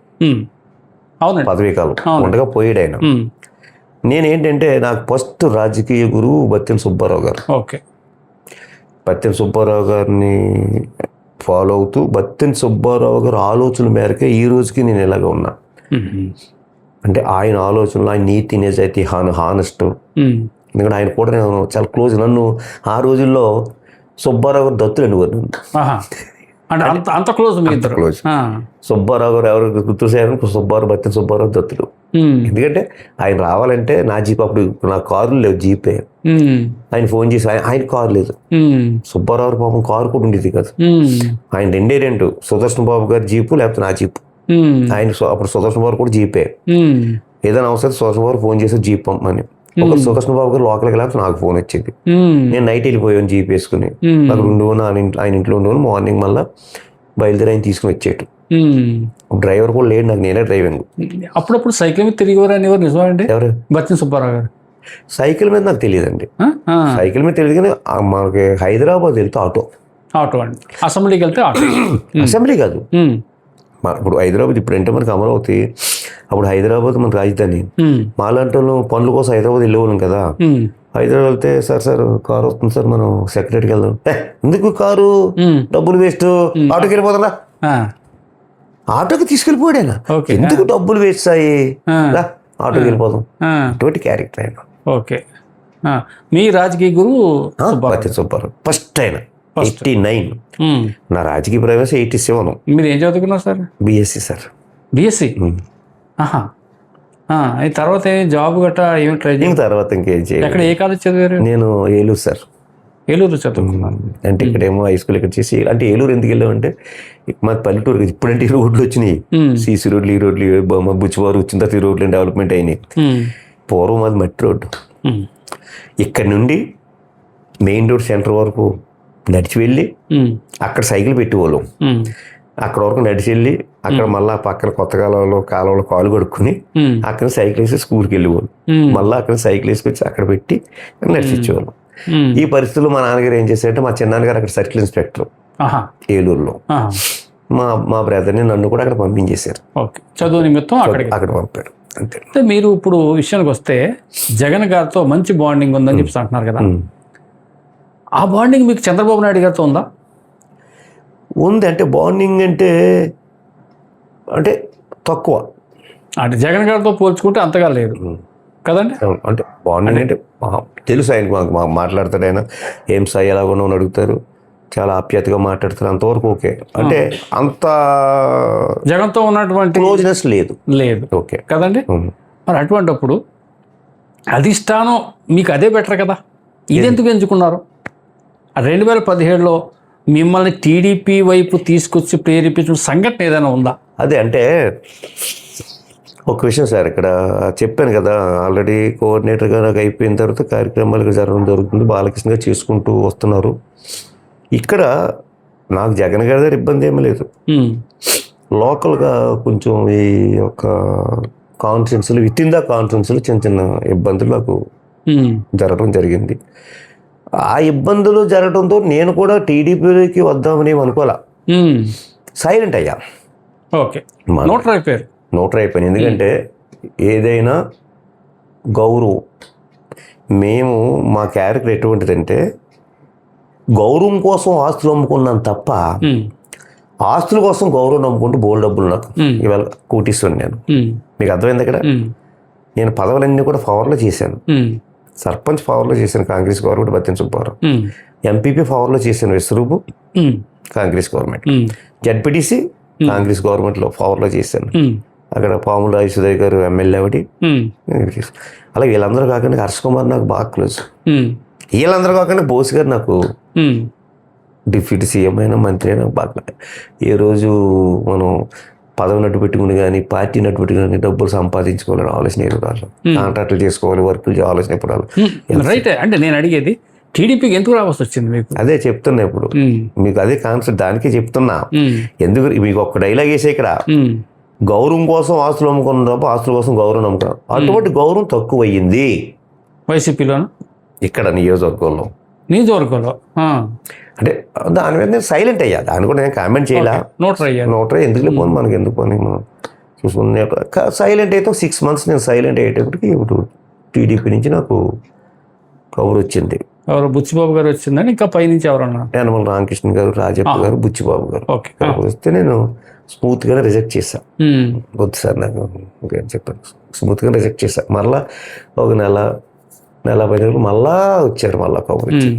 పదవీ కాలం ఉండగా పోయాడు ఆయన. నేనేంటంటే నాకు ఫస్ట్ రాజకీయ గురువు బత్తిన సుబ్బారావు గారు. బత్తిన సుబ్బారావు గారిని ఫాలో అవుతూ బత్తిన సుబ్బారావు గారు ఆలోచన మేరకే ఈ రోజుకి నేను ఇలాగ ఉన్నా. అంటే ఆయన ఆలోచనలు, ఆయన నీతి నిజాయితీ, హానెస్ట్. ఎందుకంటే ఆయన కూడా నేను చాలా క్లోజ్. నన్ను ఆ రోజుల్లో సుబ్బారావు గారు దత్తులు అనేవారు. అంత క్లోజ్ క్లోజ్. సుబ్బారావు గారు ఎవరు గుర్తు చేయాలని సుబ్బారావు, బత్తిన సుబ్బారావు దత్తులు. ఎందుకంటే ఆయన రావాలంటే నా జీప్, అప్పుడు నా కారు లేవు, జీపే. ఆయన ఫోన్ చేసి ఆయన కారు లేదు, సుబ్బారావు పాపం కారు కూడా ఉండేది కాదు. ఆయన 2 సుదర్శన్ బాబు గారి జీపు లేకపోతే నా జీపు. ఆయన అప్పుడు సుదర్శన్ బాబు కూడా జీపే. ఏదైనా అవసరం సుదర్శన్ బాబు ఫోన్ చేసి జీప్ పంపమని. ఒక సుదర్శన్ బాబు గారు లోకల్కి వెళ్ళాక నాకు ఫోన్ వచ్చేది. నేను నైట్ వెళ్ళిపోయాను జీప్ వేసుకుని. అక్కడ ఉండేవాను, ఆయన ఇంట్లో ఉండేవాను. మార్నింగ్ మళ్ళీ బయలుదేరి ఆయన తీసుకుని వచ్చేయటం. డ్రైవర్ కూడా లేడు, నాకు నేనే డ్రైవింగ్. అప్పుడప్పుడు సైకిల్ మీద తిరిగివారు అనేవారు, నిజమండి? ఎవరు? బత్తిన సుబ్బారావు గారు. సైకిల్ మీద నాకు తెలియదండి. సైకిల్ మీద తెలియదు కానీ మనకి హైదరాబాద్ వెళ్తే ఆటో అండి. అసెంబ్లీకి వెళ్తే ఆటో. అసెంబ్లీ కాదు, ఇప్పుడు హైదరాబాద్ ఇప్పుడు అంటే మనకి అమరావతి, అప్పుడు హైదరాబాద్ మన రాజధాని. మాలాంటి వాళ్ళు పనుల కోసం హైదరాబాద్ వెళ్ళేవాళ్ళం కదా. హైదరాబాద్ వెళ్తే సార్ కారు వస్తుంది సార్, మనం సెక్రటరీకి వెళ్దాం. ఎందుకు కారు, డబ్బులు వేస్ట్, ఆటోకి వెళ్ళిపోతారా? ఆటోకి తీసుకెళ్ళిపోయాడైనా, ఎందుకు డబ్బులు వేస్ట్ అయ్యి, ఆటోకి వెళ్ళిపోదాం. అటువంటి క్యారెక్టర్ ఆయన. ఓకే. మీ రాజకీయ గురువు సుబ్బారావు. ఫస్ట్ ఆయన 89. నా రాజకీయ ప్రవేశం 87. మీరు ఏం చదువుకున్నారు సార్? BSc sir. బిఎస్సి. తర్వాత జాబ్ గట్టా ఏమి ట్రై చేయాలి? తర్వాత ఇంకేం చేయాలి? ఎక్కడ, ఏ కాలేజ్ చదివారు? నేను ఏలూరు సార్. ఏలూరు చదువుకున్నాను. అంటే ఇక్కడేమో హై స్కూల్ ఇక్కడ చేసి, అంటే ఏలూరు ఎందుకు వెళ్ళామంటే మాది పల్లెటూరు. ఇప్పుడంటే ఈ రోడ్లు వచ్చినాయి, సీసీ రోడ్లు, ఈ రోడ్లు, బుచ్చివారు వచ్చిన తర్వాత ఈ రోడ్లు డెవలప్మెంట్ అయినాయి. పూర్వం అది మట్టి రోడ్డు. ఇక్కడ నుండి మెయిన్ రోడ్ సెంటర్ వరకు నడిచి వెళ్ళి అక్కడ సైకిల్ పెట్టేవాళ్ళం. అక్కడ వరకు నడిచి వెళ్ళి అక్కడ మళ్ళీ పక్కన కొత్త కాలంలో కాలు కడుక్కుని అక్కడ సైకిల్ వేసి స్కూల్కి వెళ్ళేవాళ్ళు. మళ్ళీ అక్కడ సైకిల్ వేసుకొచ్చి అక్కడ పెట్టి నడిచిచ్చేవాళ్ళం. ఈ పరిస్థితుల్లో మా నాన్నగారు ఏం చేశారంటే, మా చిన్నాన్నగారు అక్కడ సర్కిల్ ఇన్స్పెక్టర్ ఏలూరులో. మా బ్రదర్ని నన్ను కూడా అక్కడ పంపించేశారు. చదువు నిమిత్తం అక్కడ పంపారు. అంతే. మీరు ఇప్పుడు విషయానికి వస్తే జగన్ గారితో మంచి బాండింగ్ ఉందని చెప్పి అంటున్నారు కదా, ఆ బాండింగ్ మీకు చంద్రబాబు నాయుడు గారితో ఉందా? ఉంది. అంటే బాండింగ్ అంటే తక్కువ, అంటే జగన్ గారితో పోల్చుకుంటే అంతగా లేదు కదండి. అంటే బాండింగ్ అంటే తెలుసు ఆయనకు, మాకు మాట్లాడతాడు ఆయన. ఏం సాయి ఎలా ఉన్నామని అడుగుతారు, చాలా ఆప్యాయతగా మాట్లాడతారు, అంతవరకు ఓకే. అంటే అంత జగన్తో ఉన్నటువంటి క్లోజ్నెస్ లేదు. ఓకే కదండి. మరి అటువంటిప్పుడు అధిష్టానం మీకు అదే బెటర్ కదా, ఇదెందుకు ఎంచుకున్నారు? 2017లో మిమ్మల్ని టీడీపీ వైపు తీసుకొచ్చి ప్రేరేపించిన సంఘటన ఏదైనా ఉందా? అదే అంటే ఒక విషయం సార్, ఇక్కడ చెప్పాను కదా ఆల్రెడీ, కోఆర్డినేటర్గా నాకు అయిపోయిన తర్వాత కార్యక్రమాలు ఇక్కడ జరగడం జరుగుతుంది, బాలకృష్ణగా చేసుకుంటూ వస్తున్నారు. ఇక్కడ నాకు జగన్ గారి దగ్గర ఇబ్బంది ఏమీ లేదు. లోకల్గా కొంచెం ఈ యొక్క కాన్ఫరెన్స్లు, విత్ ఇన్ ద కాన్ఫరెన్స్లు చిన్న చిన్న ఇబ్బందులు నాకు జరగడం జరిగింది. ఆ ఇబ్బందులు జరగడంతో నేను కూడా టీడీపీకి వద్దామని అనుకోలే, సైలెంట్ అయ్యా. ఓకే, నోటర్ అయిపోయింది. ఎందుకంటే ఏదైనా గౌరవం, మేము మా క్యారెక్టర్ ఎటువంటిదంటే గౌరవం కోసం ఆస్తులు అమ్ముకున్నాను తప్ప ఆస్తుల కోసం గౌరవం నమ్ముకుంటూ బోల్ డబ్బులు నాకు ఇవాళ కూటిస్తున్నాను నేను. మీకు అర్థమైంది ఇక్కడ? నేను పదవులన్నీ కూడా పవర్లో చేశాను. సర్పంచ్ పవర్లో చేశాను కాంగ్రెస్ గవర్నమెంట్, బత్తిన సుబ్బారావు. ఎంపీపీ పవర్లో చేశాను విశ్వరూపు, కాంగ్రెస్ గవర్నమెంట్. జడ్పీటీసీ కాంగ్రెస్ గవర్నమెంట్లో పవర్లో చేశాను. అక్కడ పాముల రాజేశ్వరి గారు ఎమ్మెల్యే ఒకటి. అలాగే వీళ్ళందరూ కాకుండా హర్ష కుమార్ నాకు బాగా క్లోజ్. వీళ్ళందరూ కాకుండా బోస్ గారు నాకు డిప్యూటీ సీఎం అయినా మంత్రి అయినా బాగా. ఏ రోజు మనం పదవి నట్టు పెట్టుకుని కానీ పార్టీ నట్టు పెట్టుకుని డబ్బులు సంపాదించుకోవాలని ఆలోచన రాదు, కాంట్రాక్టులు చేసుకోవాలి, వర్కులు ఆలోచన ఎప్పుడు రాదు. రైట్. అంటే నేను అడిగేది టీడీపీకి ఎందుకు రావాల్సి వచ్చింది మీకు? అదే చెప్తున్నా ఇప్పుడు మీకు, అదే కాన్సెప్ట్, దానికే చెప్తున్నా. ఎందుకు మీకు ఒక్క డైలాగ్ వేసే ఇక్కడ, గౌరవం కోసం ఆస్తులు అమ్ముకున్న తప్ప ఆస్తుల కోసం గౌరవం నమ్ముకున్నాం. అటువంటి గౌరవం తక్కువ అయ్యింది వైసీపీలోను, ఇక్కడ నియోజకవర్గంలో. అంటే దాని మీద నేను సైలెంట్ అయ్యా, దాన్ని కూడా నేను కామెంట్ చేయలే. నోటర్ ఎందుకు పోను, మనకి ఎందుకు పోనీ, మనం చూసుకునే సైలెంట్ అయితే 6 months నేను సైలెంట్ అయ్యేటప్పటికి ఇప్పుడు టీడీపీ నుంచి నాకు కబురు వచ్చింది. ఎవరు? బుచ్చిబాబు గారు వచ్చిందని, ఇంకా పైనుంచి ఎవరన్నా? యనమల రామకృష్ణ గారు, రాజప్ప గారు, బుచ్చిబాబు గారు వస్తే నేను స్మూత్గానే రిజెక్ట్ చేశాను. వద్దు సార్ నాకు ఇంకేం చెప్పాను, స్మూత్గా రిజెక్ట్ చేశాను. మళ్ళీ ఒక నెల 10 రోజులు మళ్ళా వచ్చారు, మళ్ళీ కబురు వచ్చి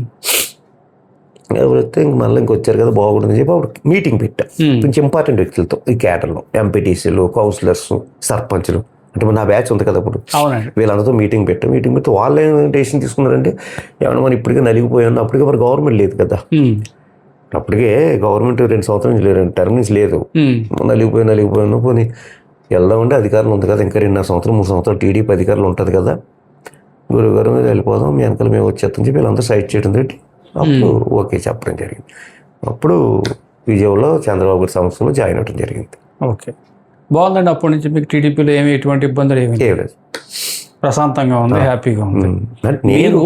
ఎవరు వస్తే మళ్ళీ ఇంకొచ్చారు కదా బాగుంటుందని చెప్పి అప్పుడు మీటింగ్ పెట్టా. కొంచెం ఇంపార్టెంట్ వ్యక్తులతో ఈ క్యాడర్లో, ఎంపీటీసీలు, కౌన్సిలర్స్, సర్పంచ్లు, అంటే నా బ్యాచ్ ఉంది కదా అప్పుడు, వీళ్ళందరితో మీటింగ్ పెడితే వాళ్ళు ఏం డెసిషన్ తీసుకున్నారంటే, ఏమన్నా మనం ఇప్పటికే నలిగిపోయాను, అప్పటికే మరి గవర్నమెంట్ లేదు కదా, అప్పటికే గవర్నమెంట్ 2 సంవత్సరాలు టర్మింగ్స్ లేదు, నలిగిపోయినా పోనీ వెళ్దామంటే అధికారులు ఉంది కదా, ఇంకా 2.5 సంవత్సరం 3 సంవత్సరాలు టీడీపీ అధికారులు ఉంటుంది కదా, గురుగారు మీద వెళ్ళిపోదాం, మీ వెనకాల మేము వచ్చేస్తామని చెప్పి వీళ్ళంతా సైడ్ చేయడం తోటి అప్పుడు ఓకే చెప్పడం జరిగింది. అప్పుడు విజయవాడలో చంద్రబాబు గారి సంస్థలో జాయిన్ అవ్వడం జరిగింది. ఓకే, బాగుందండి. అప్పటి నుంచి మీకు టీడీపీలో ఎటువంటి ఇబ్బందులు ఏమి లేదు, ప్రశాంతంగా ఉంది, హ్యాపీగా ఉంది. నేను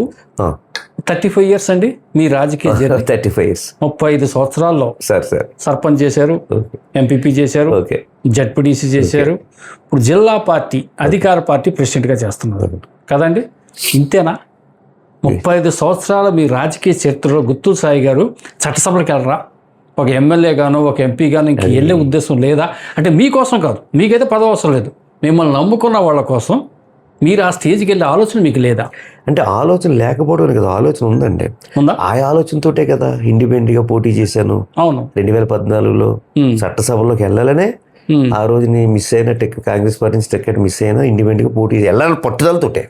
35 years అండి మీ రాజకీయ జర్నీ. 35 years, 35 సంవత్సరాల్లో సార్ సర్పంచ్ చేశారు, ఎంపీపీ చేశారు, ఓకే, జడ్పీటీసీ చేశారు, ఇప్పుడు జిల్లా పార్టీ అధికార పార్టీ ప్రెసిడెంట్గా చేస్తున్నారు కదండి. ఇంతేనా? 35 సంవత్సరాల మీ రాజకీయ చరిత్రలో గుత్తూరు సాయి గారు చట్టసభలకు వెళ్ళరా? ఒక ఎమ్మెల్యే గాను ఒక ఎంపీ గాను ఇంక వెళ్ళే ఉద్దేశం లేదా? అంటే మీకోసం కాదు, మీకైతే పదవి అవసరం లేదు, మిమ్మల్ని నమ్ముకున్న వాళ్ళ కోసం మీరు ఆ స్టేజ్కి వెళ్ళే ఆలోచన మీకు లేదా? అంటే ఆలోచన లేకపోవడం కదా, ఆలోచన ఉందండి. ఉందా? ఆ ఆలోచనతోటే కదా ఇండిపెండెంట్గా పోటీ చేశాను. అవును, 2014లో చట్టసభలోకి వెళ్ళాలనే ఆ రోజు నేను మిస్ అయిన కాంగ్రెస్ పార్టీ నుంచి టికెట్ మిస్ అయినా ఇండిపెండెంట్గా పోటీ వెళ్ళాలని పట్టుదలతోటే.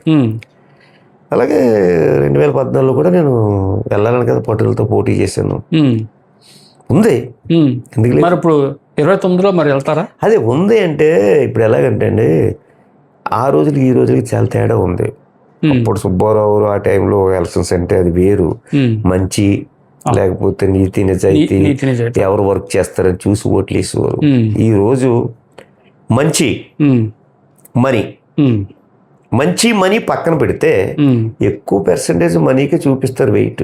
అలాగే 2014లో కూడా నేను వెళ్ళాలని కదా పట్టుదలతో పోటీ చేశాను. ఉంది ఎందుకు మరి ఇప్పుడు 29లో మరి వెళ్తారా? అదే ఉంది అంటే ఇప్పుడు ఎలాగంటే అండి, ఆ రోజులకి ఈ రోజులకి చాలా తేడా ఉంది. అప్పుడు సుబ్బారావు ఆ టైంలో ఎలక్షన్స్ అంటే అది వేరు, మంచి లేకపోతే నీతి నిజాయితీ ఎవరు వర్క్ చేస్తారని చూసి ఓట్లు వేసేవారు. ఈ రోజు మంచి మనీ పక్కన పెడితే ఎక్కువ పర్సెంటేజ్ మనీకే చూపిస్తారు వెయిట్.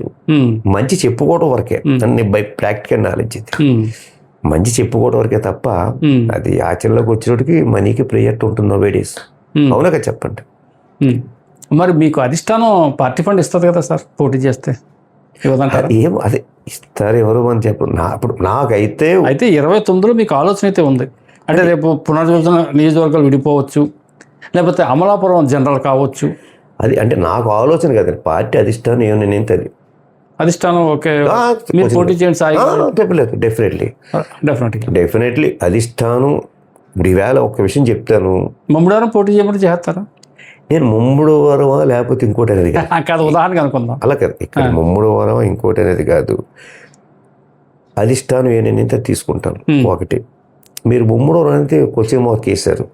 మంచి చెప్పుకోవడం వరకే అన్ని బై ప్రాక్టికల్ నాలెడ్జ్ ఇది. మంచి చెప్పుకోవడం వరకే తప్ప అది ఆచరణలోకి వచ్చేటికి మనీకి ప్రియారిటీ ఉంటుంది నోవేడేస్. అవునా కదా చెప్పండి. మరి మీకు అధిష్టానం పార్టీ ఫండ్ ఇస్తుంది కదా సార్ పోటీ చేస్తే? ఏం అదే ఇస్తారు ఎవరు అని చెప్పరు. అప్పుడు నాకైతే 29లో మీకు ఆలోచన అయితే ఉంది అంటే రేపు పునర్విభజన నియోజకవర్గాలు విడిపోవచ్చు, లేకపోతే అమలాపురం జనరల్ కావచ్చు. అది అంటే నాకు ఆలోచన కదండి, పార్టీ అధిష్టానం ఏమో నేను అది అధిష్టానం ఓకే మీరు పోటీ చేయండి సాయి. డెఫినెట్లీ అధిష్టానం. ఇప్పుడు ఈవేళ ఒక విషయం చెప్తాను, ముమ్మడివారం పోటీ చేయమని చేస్తారా? నేను ముమ్మడివారమా లేకపోతే ఇంకోటి అనేది కాదు, ఉదాహరణగా అనుకుందాం. అలా కదా, ఇక్కడ ముమ్మడివారమా ఇంకోటి అనేది కాదు, అధిష్టానం ఏనైతే తీసుకుంటాను. ఒకటి మీరు ముమ్మడివారం అనేది క్వశ్చన్ మార్క్ వేశారు.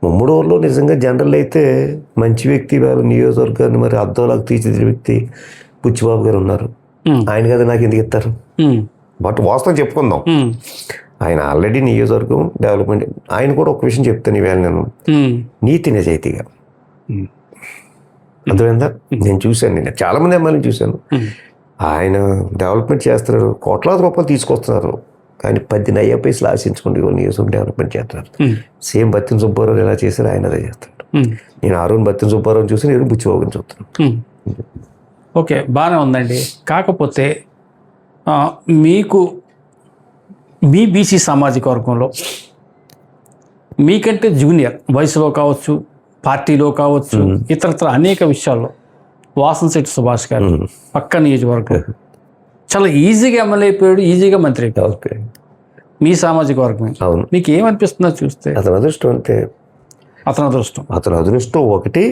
ముమ్మడివారిలో నిజంగా జనరల్ అయితే మంచి వ్యక్తి, వాళ్ళ నియోజకవర్గాన్ని మరి అద్దోలాగా తీర్చిదిద్దే వ్యక్తి బుచ్చిబాబు గారు ఉన్నారు. ఆయన కదా నాకు ఎందుకు ఇస్తారు? బట్ వాస్తవం చెప్పుకుందాం, ఆయన ఆల్రెడీ నియోజకవర్గం డెవలప్మెంట్. ఆయన కూడా ఒక విషయం చెప్తాను ఈవేళ, నేను నీతి నిజాయితీగా అర్థమైందా? నేను చూశాను, నేను చాలా మంది ఎమ్మెల్యేని చూశాను. ఆయన డెవలప్మెంట్ చేస్తున్నారు, కోట్లాది రూపాయలు తీసుకొస్తున్నారు, కానీ 10 నయ్య పైసలు ఆశించుకుంటే నియోజకవర్గం డెవలప్మెంట్ చేస్తున్నారు. సేమ్ బత్తిన సుబ్బారావు ఎలా చేశారు ఆయన అదే చేస్తారు. నేను ఆ రోజు బత్తిన సుబ్బారావుని చూసి నేను బుచ్చిబాబుని చూస్తున్నాను. ఓకే, బాగానే ఉందండి. కాకపోతే మీకు మీ బీసీ సామాజిక వర్గంలో మీకంటే జూనియర్ వయసులో కావచ్చు, పార్టీలో కావచ్చు, ఇతరత్ర అనేక విషయాల్లో వాసంశెట్టి సుభాష్ గారు పక్క నియోజకవర్గం చాలా ఈజీగా ఎమ్మెల్యే అయిపోయాడు, ఈజీగా మంత్రి అయిపోయాడు. మీ సామాజిక వర్గమే. అవును. మీకు ఏమనిపిస్తుందో చూస్తే? అతని అదృష్టం అంతే. అతని అదృష్టం ఒకటి.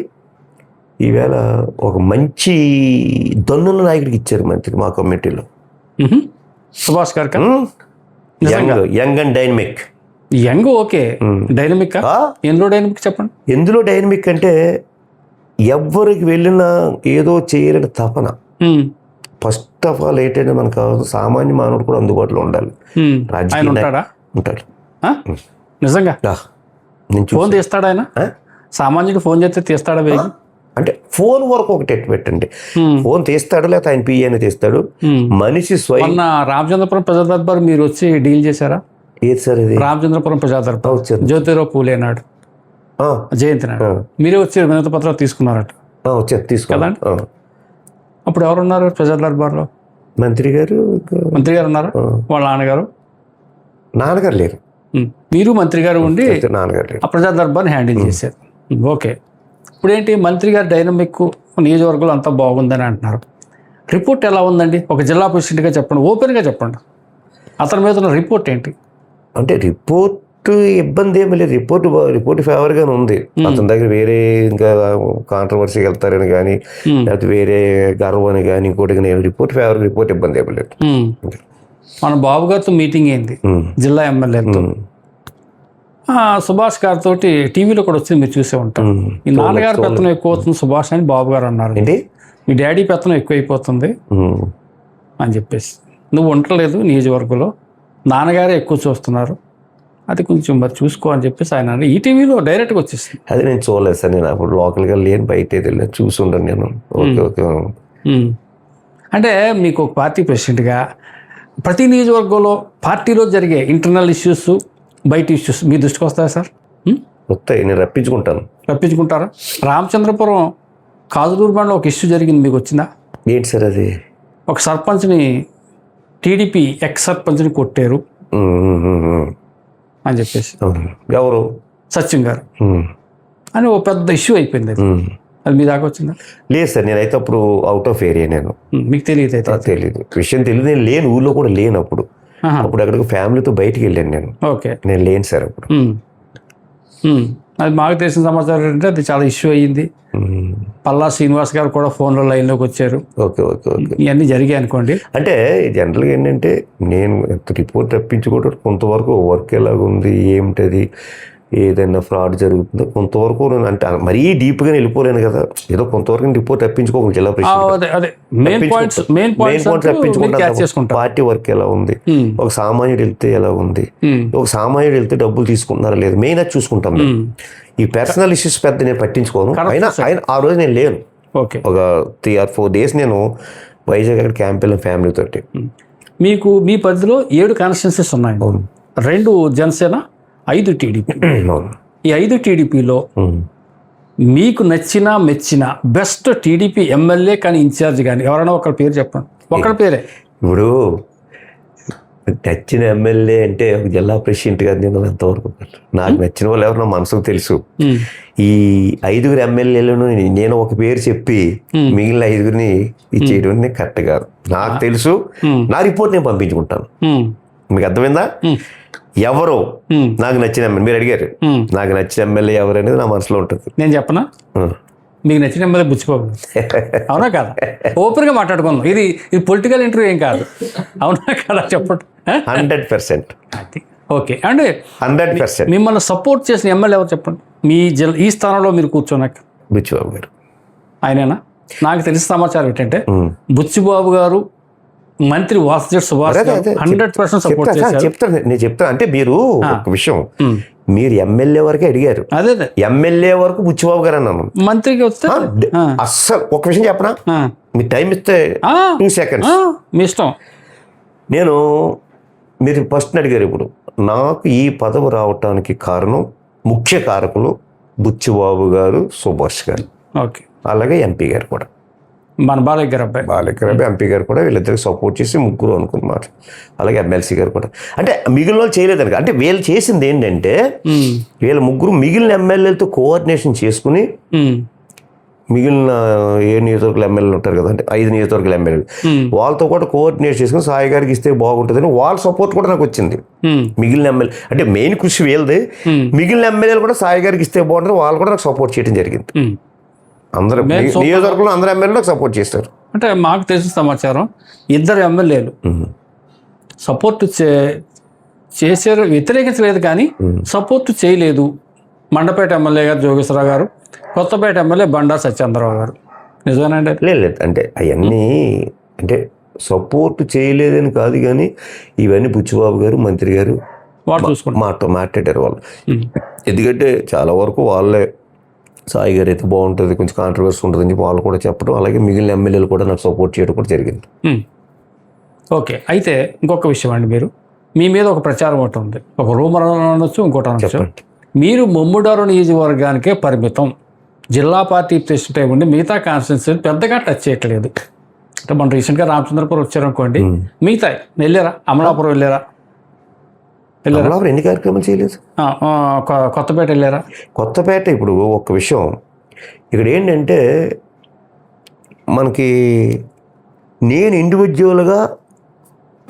ఈవేళ ఒక మంచి దన్నుల నాయకుడికి ఇచ్చారు మంత్రి మా కమిటీలో, సుభాష్ గారు. Young and dynamic. Young okay, dynamic ఎందులో డైనమిక్ చెప్పండి? ఎందులో డైనమిక్ అంటే ఎవరికి వెళ్ళినా ఏదో చేయలేని తపన. ఫస్ట్ ఆఫ్ ఆల్ ఏంటంటే మనకు సామాన్య మానవుడు కూడా అందుబాటులో ఉండాలి. రాజకీయ ఉంటాడు నిజంగా. ఫోన్ తీస్తాడు ఆయన? సామాన్యుడు ఫోన్ చేస్తే తీస్తాడా? వేగి అంటే ఫోన్ వరకు ఒకటి ఎట్టు పెట్టండి, ఫోన్ తీస్తాడు లేకపోతే ఆయన పిఏని తీస్తాడు. మనిషి స్వయం. రామచంద్రపురం ప్రజా దర్బార్ మీరు వచ్చి డీల్ చేశారా? ఏది సార్ ఇది? రామచంద్రపురం ప్రజా దర్బార్ జ్యోతిరావు పూలే నాడు జయంతి నాడు మీరే వచ్చి వినతి పత్రాలు తీసుకున్నారట. తీసుకున్నాండి. అప్పుడు ఎవరున్నారు ప్రజా దర్బార్లో? మంత్రి గారు ఉన్నారు, వాళ్ళ నాన్నగారు లేరు. మీరు మంత్రి గారు ఉండి నాన్నగారు లేరు, ఆ ప్రజా దర్బార్ని హ్యాండిల్ చేశారు. ఓకే, ఇప్పుడేంటి మంత్రి గారు డైనమిక్ నియోజకవర్గంలో అంతా బాగుందని అంటున్నారు. రిపోర్ట్ ఎలా ఉందండి? ఒక జిల్లా ప్రెసిడెంట్గా చెప్పండి, ఓపెన్గా చెప్పండి, అతని మీద ఉన్న రిపోర్ట్ ఏంటి? అంటే రిపోర్ట్ ఇబ్బంది ఏమీ లేదు. రిపోర్ట్ ఫేవర్గానే ఉంది. అతని దగ్గర వేరే ఇంకా కాంట్రవర్సీకి వెళ్తారని కానీ లేకపోతే వేరే గర్వం అని కానీ ఇంకోటి కానీ రిపోర్ట్ ఇబ్బంది ఏమీ లేదు. మన బాబు గారితో మీటింగ్ అయింది జిల్లా ఎమ్మెల్యేతో. సుభాష్ గారితో టీవీలో కూడా వచ్చింది, మీరు చూసే ఉంటారు. ఈ నాన్నగారి పెత్తనం ఎక్కువ అవుతుంది సుభాష్ అని బాబు గారు అన్నారు. మీ డాడీ పెత్తనం ఎక్కువైపోతుంది అని చెప్పేసి, నువ్వు ఉండలేదు నియోజకవర్గంలో, నాన్నగారే ఎక్కువ చూస్తున్నారు, అది కొంచెం మరి చూసుకో అని చెప్పేసి ఆయన ఈ టీవీలో డైరెక్ట్గా వచ్చేసింది. అది నేను చూడలేదు సార్, నేను అప్పుడు లోకల్గా లేని, బయట వెళ్ళి చూసి ఉండను నేను. Okay okay. అంటే మీకు ఒక పార్టీ ప్రెసిడెంట్గా ప్రతి నియోజకవర్గంలో పార్టీలో జరిగే ఇంటర్నల్ ఇష్యూస్, బయట ఇష్యూస్ మీ దృష్టికి వస్తాయా సార్? వస్తాయి, నేను రప్పించుకుంటారా? రామచంద్రపురం కాజులూరు బండ్లో ఒక ఇష్యూ జరిగింది, మీకు వచ్చిందా? ఏంటి సార్ అది? ఒక సర్పంచ్ని, టీడీపీ ఎక్స్ సర్పంచ్ని కొట్టారు అని చెప్పేసి, ఎవరు? సత్యం గారు అని ఓ పెద్ద ఇష్యూ అయిపోయింది. అది మీ దాకా వచ్చిందా? లేదు సార్, నేనైతే అప్పుడు అవుట్ ఆఫ్ ఏరియా. నేను మీకు తెలియదు? అయితే తెలియదు, విషయం తెలియదు. నేను లేను, ఊళ్ళో కూడా లేను అప్పుడు. అక్కడికి ఫ్యామిలీతో బయటికి వెళ్ళాను నేను. ఓకే, నేను లేను సార్ అప్పుడు. అది మాకు తెలిసిన సమాచారం ఏంటంటే అది చాలా ఇష్యూ అయ్యింది. పల్లా శ్రీనివాస్ గారు కూడా ఫోన్లో లైన్లోకి వచ్చారు. Okay okay okay. ఇవన్నీ జరిగాయి అనుకోండి. అంటే జనరల్గా ఏంటంటే నేను రిపోర్ట్ రప్పించుకోవడం కొంతవరకు వర్క్ ఎలాగుంది, ఏమిటది, ఏదైనా ఫ్రాడ్ జరుగుతుందో కొంతవరకు నేను, అంటే మరీ డీప్గా వెళ్ళిపోలేను కదా, ఏదో కొంతవరకు రిపోర్ట్ రప్పించుకోవాలి. జిల్లా రప్పించుకుంటాను. పార్టీ వర్క్ ఎలా ఉంది, ఒక సామాన్యుడు వెళ్తే ఎలా ఉంది, ఒక సామాన్యుడు వెళ్తే డబ్బులు తీసుకుంటున్నారా లేదు, మెయిన్ అది చూసుకుంటాం. ఈ పర్సనల్ ఇష్యూస్ పెద్ద నేను పట్టించుకోను. అయినా ఆ రోజు నేను లేను. ఓకే, ఒక 3 or 4 days నేను వైజాగ్ అక్కడ క్యాంప్ వెళ్ళిన ఫ్యామిలీ తోటి. మీకు మీ పరిధిలో 7 కాన్స్టిట్యున్సీస్ ఉన్నాయి. 2 జనసేన, 5 టీడీపీ. ఈ 5 టీడీపీలో మీకు నచ్చిన మెచ్చిన బెస్ట్ టీడీపీ ఎమ్మెల్యే కానీ ఇన్ఛార్జ్ కానీ ఎవరైనా ఒకరి పేరు చెప్పండి. ఒకరి పేరే. ఇప్పుడు నచ్చిన ఎమ్మెల్యే అంటే ఒక జిల్లా ప్రెసిడెంట్ గారు. నేను ఎంతవరకు నాకు నచ్చిన వాళ్ళు ఎవరు నా మనసుకు తెలుసు. ఈ 5 ఎమ్మెల్యేలను నేను ఒక పేరు చెప్పి మిగిలిన 5 ఇచ్చేయడం కరెక్ట్ కాదు. నాకు తెలుసు, నా రిపోర్ట్ నేను పంపించుకుంటాను. మీకు అర్థమైందా? ఎవరు నాకు నచ్చిన ఎమ్మెల్యే, మీరు అడిగారు నాకు నచ్చిన ఎమ్మెల్యే ఎవరు అనేది నా మనసులో ఉంటుంది. నేను చెప్పనా? మీకు నచ్చిన ఎమ్మెల్యే బుచ్చిబాబు. అవునా కదా? ఓపెన్గా మాట్లాడుకుందాం. ఇది పొలిటికల్ ఇంటర్వ్యూ ఏం కాదు. అవునా కదా? చెప్పండి. 100%. ఓకే అండి, 100%. మిమ్మల్ని సపోర్ట్ చేసిన ఎమ్మెల్యే ఎవరు చెప్పండి? మీ ఈ స్థానంలో మీరు కూర్చోనాక. బుచ్చిబాబు గారు. ఆయనేనా? నాకు తెలిసిన సమాచారం ఏంటంటే బుచ్చిబాబు గారు మంత్రి వాసుదేవ్ సుభాష్ 100% సపోర్ట్ చేశారు. నేను చెప్తాను. అంటే మీరు ఒక విషయం, మీరు ఎమ్మెల్యే వరకే అడిగారు. అదే ఎమ్మెల్యే వరకు బుచ్చిబాబు గారు అన్నాను. మంత్రికి వస్తే అస్సలు ఒక విషయం చెప్పనా, మీ టైం ఇస్తే 2 seconds మీ ఇష్టం. మీరు ఫస్ట్ అడిగారు. ఇప్పుడు నాకు ఈ పదవి రావటానికి కారణం, ముఖ్య కారకులు బుచ్చిబాబు గారు, సుభాష్ గారు, ఓకే, అలాగే ఎంపీ గారు కూడా, మన బాలయ్య గారు అబ్బాయి ఎంపీ గారు కూడా వీళ్ళిద్దరికి సపోర్ట్ చేసి 3 అనుకున్నమాట. అలాగే ఎమ్మెల్సీ గారు కూడా. అంటే మిగిలిన వాళ్ళు చేయలేదని, అంటే వీళ్ళు చేసింది ఏంటంటే వీళ్ళ 3 మిగిలిన ఎమ్మెల్యేలతో కోఆర్డినేషన్ చేసుకుని, మిగిలిన 7 నియోజకవర్గాల ఎమ్మెల్యేలు ఉంటారు కదా, అంటే 5 నియోజకవర్గాల ఎమ్మెల్యేలు, వాళ్ళతో కూడా కోఆర్డినేట్ చేసుకుని సాయి గారికి ఇస్తే బాగుంటుందని వాళ్ళ సపోర్ట్ కూడా నాకు వచ్చింది. మిగిలిన ఎమ్మెల్యే అంటే మెయిన్ కృషి వీళ్ళది. మిగిలిన ఎమ్మెల్యేలు కూడా సాయి గారికి ఇస్తే బాగుంటుంది, వాళ్ళు కూడా నాకు సపోర్ట్ చేయడం జరిగింది. అందరూ నియోజకవర్గంలో అందరూ ఎమ్మెల్యేలు సపోర్ట్ చేస్తారు. అంటే మాకు తెలిసిన సమాచారం 2 ఎమ్మెల్యేలు సపోర్ట్ చేశారు, వ్యతిరేకించలేదు కానీ సపోర్ట్ చేయలేదు. మండపేట ఎమ్మెల్యే గారు జోగేశ్వరరావు గారు, కొత్తపేట ఎమ్మెల్యే బండా సత్యేంద్రరావు గారు. నిజమేనండి? లేదు, అంటే అవన్నీ అంటే సపోర్ట్ చేయలేదని కాదు, కానీ ఇవన్నీ బుచ్చిబాబు గారు, మంత్రి గారు మాట్లాడారు వాళ్ళు. ఎందుకంటే చాలా వరకు వాళ్ళే సాయి గారు అయితే బాగుంటుంది, కొంచెం కాంట్రవర్సీ ఉంటుంది అని చెప్పి వాళ్ళు కూడా చెప్పడం, అలాగే మిగిలిన ఎమ్మెల్యేలు కూడా నాకు సపోర్ట్ చేయడం కూడా జరిగింది. ఓకే, అయితే ఇంకొక విషయం అండి, మీరు మీ మీద ఒక ప్రచారం ఒకటి ఉంది, ఒక రూమర్ అనొచ్చు, ఇంకోటి అనొచ్చు. మీరు ముమ్మిడివరం నియోజకవర్గానికే పరిమితం, జిల్లా పార్టీ ప్రెసిడెంట్ అయి ఉండి మిగతా కాన్స్టిట్యున్సీ పెద్దగా టచ్ చేయట్లేదు. అంటే మనం రీసెంట్గా రామచంద్రపురం వచ్చారనుకోండి, మిగతా వెళ్ళారా? అమలాపురం వెళ్ళారా? ఎన్ని కార్యక్రమాలు చేయలేదు. కొత్తపేట వెళ్ళారా? కొత్తపేట. ఇప్పుడు ఒక విషయం ఇక్కడ ఏంటంటే, మనకి నేను ఇండివిజువల్గా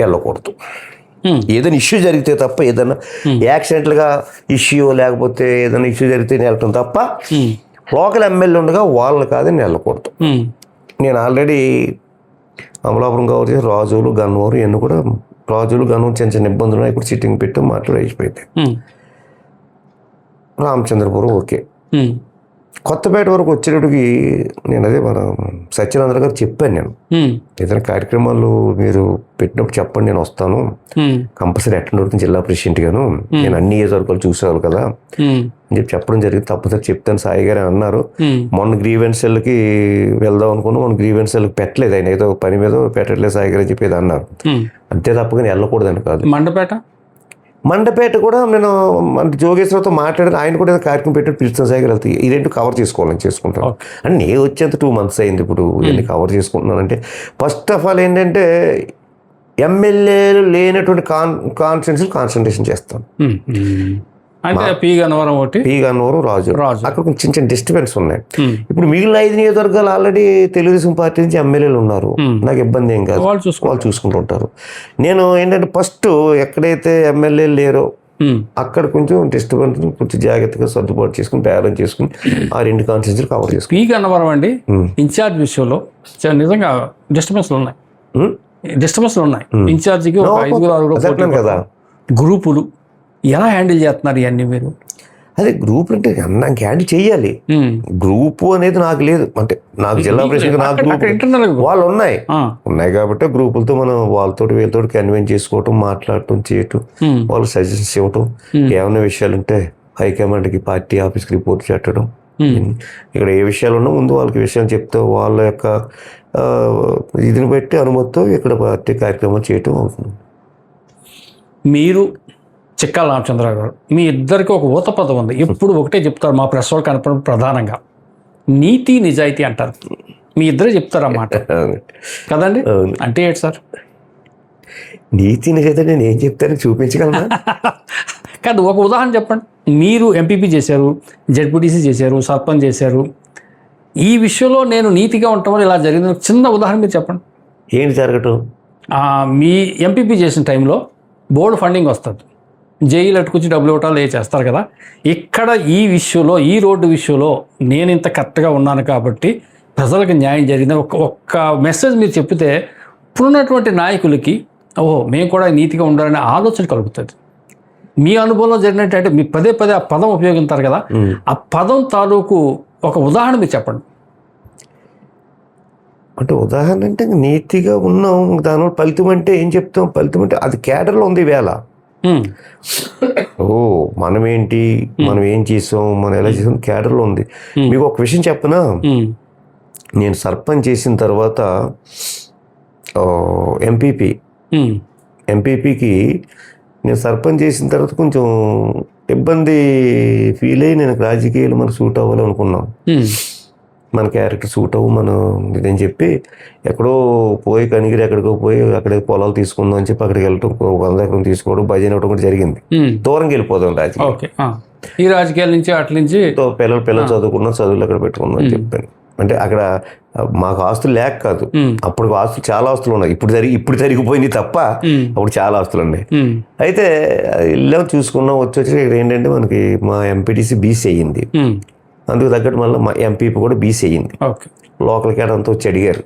వెళ్ళకూడదు. ఏదైనా ఇష్యూ జరిగితే తప్ప, ఏదైనా యాక్సిడెంట్గా ఇష్యూ లేకపోతే ఏదైనా ఇష్యూ జరిగితే నేను వెళ్ళటం తప్ప, లోకల్ ఎమ్మెల్యే ఉండగా వాళ్ళు కాదని వెళ్ళకూడదు. నేను ఆల్రెడీ అమలాపురం కవర్ చేసి రాజులు గన్నవరం ఇవన్నీ కూడా, రాజులు గన్నవరం చిన్న చిన్న ఇబ్బందులు ఉన్నాయి, ఇప్పుడు సిట్టింగ్ పెట్టి మాట్లాడి అయిపోయింది. రామచంద్రపురం ఓకే. కొత్తపేట వరకు వచ్చేటప్పటికి నేను అదే మన సత్యనారాయణ గారు చెప్పాను, నేను ఏదైనా కార్యక్రమాలు మీరు పెట్టినప్పుడు చెప్పండి, నేను వస్తాను, కంపల్సరీ అటెండ్ అవుతుంది జిల్లా ప్రెసిడెంట్ గాను, నేను అన్ని నియోజకవర్గాలు చూసేవాళ్ళు కదా అని చెప్పడం జరిగింది. తప్పనిసరి చెప్తాను సాయి గారు అన్నారు. మొన్న గ్రీవెన్స్ సెల్కి వెళ్దాం అనుకున్నాం, మొన్న గ్రీవెన్స్ సెల్కి పెట్టలేదు, ఆయన ఏదో పని మీద పెట్టట్లేదు సాయి గారు అని చెప్పేది అన్నారు. అంతే తప్పగానే వెళ్ళకూడదని కాదు. మండపేట కూడా నేను జోగేశ్వరతో మాట్లాడాను, ఆయన కూడా కార్యక్రమం పెట్టి పిలుస్తాను సాయి గారు వెళ్తాయి, ఈ రెండు కవర్ చేసుకోవాలని చేసుకుంటాను. అంటే నేను వచ్చేంత 2 months అయింది, ఇప్పుడు ఇవన్నీ కవర్ చేసుకుంటున్నాను. అంటే ఫస్ట్ ఆఫ్ ఆల్ ఏంటంటే ఎమ్మెల్యేలు లేనటువంటి కాన్సన్ట్రేషన్ చేస్తాను. పి గన్నవరం రాజు అక్కడ కొంచెం చిన్న చిన్న డిస్టర్బెన్స్ ఉన్నాయి. ఇప్పుడు మిగిలిన 5 నియోజకవర్గాలు ఆల్రెడీ తెలుగుదేశం పార్టీ నుంచి ఎమ్మెల్యేలు ఉన్నారు, నాకు ఇబ్బంది ఏం కాదు, వాళ్ళు చూసుకుంటూ ఉంటారు. నేను ఏంటంటే ఫస్ట్ ఎక్కడైతే ఎమ్మెల్యేలు లేరో అక్కడ కొంచెం డిస్టర్బెన్స్ కొంచెం జాగ్రత్తగా సర్దుబాటు చేసుకుని బ్యాలెన్స్ చేసుకుని ఆ 2 కాన్స్టిట్యూన్సీలు కవర్ చేసుకుని. పి గన్నవరం అండి ఇన్ఛార్జ్ విషయంలో నిజంగా డిస్టర్బెన్స్లు ఉన్నాయి. ఇన్ఛార్జికి 5-6 కదా గ్రూపులు ఎలా హ్యాండిల్ చేస్తున్నారు ఇవన్నీ మీరు? అదే గ్రూప్ అంటే నాకు హ్యాండిల్ చెయ్యాలి. గ్రూపు అనేది నాకు లేదు, అంటే నాకు జిల్లా ప్రెసిడెంట్ నాకు గ్రూప్ వాళ్ళు ఉన్నాయి కాబట్టి గ్రూపులతో మనం వాళ్ళతో వీళ్ళతో కన్విన్స్ చేసుకోవటం, మాట్లాడటం, చేయటం, వాళ్ళకి సజెషన్స్ ఇవ్వటం, ఏమైనా విషయాలు ఉంటే హైకమాండ్కి పార్టీ ఆఫీస్కి రిపోర్ట్ పెట్టడం, ఇక్కడ ఏ విషయాలు ఉన్నా ముందు వాళ్ళకి విషయాలు చెప్తే వాళ్ళ యొక్క ఇదిని బట్టి అనుమతితో ఇక్కడ పార్టీ కార్యక్రమాలు చేయటం అవుతుంది. మీరు చిక్కాల రామచంద్రరావు గారు, మీ ఇద్దరికి ఒక ఊత పదం ఉంది, ఎప్పుడు ఒకటే చెప్తారు మా ప్రెస్ వాళ్ళు కనపడడం, ప్రధానంగా నీతి నిజాయితీ అంటారు. మీ ఇద్దరే చెప్తారన్నమాట కదండి? అంటే ఏంటి సార్ నీతి నిజాయితీ? నేను ఏం చెప్తాను చూపించగలనా? కాదు, ఒక ఉదాహరణ చెప్పండి. మీరు ఎంపీపీ చేశారు, జెడ్పీటీసీ చేశారు, సర్పంచ్ చేశారు, ఈ విషయంలో నేను నీతిగా ఉండటం వల్ల ఇలా జరిగింది, చిన్న ఉదాహరణ మీరు చెప్పండి. ఏంటి జరగటం? మీ ఎంపీపీ చేసిన టైంలో బోర్డు ఫండింగ్ వస్తుంది, జైలు అట్టుకొచ్చి డబ్బులు ఇవ్వటాలు చేస్తారు కదా, ఇక్కడ ఈ విషయంలో, ఈ రోడ్డు విషయంలో నేను ఇంత కరెక్ట్గా ఉన్నాను కాబట్టి ప్రజలకు న్యాయం జరిగింది ఒక్క మెసేజ్ మీరు చెప్తే ఇప్పుడున్నటువంటి నాయకులకి ఓహో మేము కూడా నీతిగా ఉండాలనే ఆలోచన కలుగుతుంది. మీ అనుభవంలో జరిగినట్టు మీ పదే ఆ పదం ఉపయోగిస్తారు కదా, ఆ పదం తాలూకు ఒక ఉదాహరణ మీరు చెప్పండి. అంటే ఉదాహరణ అంటే నీతిగా ఉన్నాం, దానివల్ల ఫలితం అంటే ఏం చెప్తాం? ఫలితం అంటే అది కేడర్లో ఉంది వేళ. మనం ఏంటి, మనం ఏం చేసాం, మనం ఎలా చేసాం కేడర్లో ఉంది. మీకు ఒక విషయం చెప్పనా, నేను సర్పంచ్ చేసిన తర్వాత ఎంపీపీకి నేను సర్పంచ్ చేసిన తర్వాత కొంచెం ఇబ్బంది ఫీల్ అయ్యి నేను రాజకీయాలు మనకు సూట్ అవ్వాలి అనుకున్నాం, మన క్యారెక్టర్ సూట్ అవ్వు మనం ఇదని చెప్పి ఎక్కడో పోయి కనిగిరి ఎక్కడికో పోయి అక్కడ పొలాలు తీసుకుందాం అని చెప్పి అక్కడికి వెళ్ళటం, 100 ఎకరం తీసుకోవడం, భజన ఇవ్వడం కూడా జరిగింది. దూరంకి వెళ్ళిపోదాం ఈ రాజకీయాల నుంచి అట్ల నుంచి పిల్లలు చదువుకున్నాం, చదువులు అక్కడ పెట్టుకున్నాం అని చెప్పాను. అంటే అక్కడ మాకు ఆస్తులు లేక కాదు, అప్పుడు ఆస్తులు చాలా ఆస్తులు ఉన్నాయి, ఇప్పుడు జరిగిపోయింది తప్ప అప్పుడు చాలా ఆస్తులు ఉన్నాయి. అయితే వెళ్ళాం, చూసుకున్నాం, వచ్చి ఏంటంటే మనకి మా ఎంపీటీసీ బీసీ అయ్యింది, అందుకు తగ్గట్టు మళ్ళీ మా ఎంపీపీ కూడా బీసీ అయ్యింది. లోకల్ క్యాడర్ అంతా వచ్చి అడిగారు.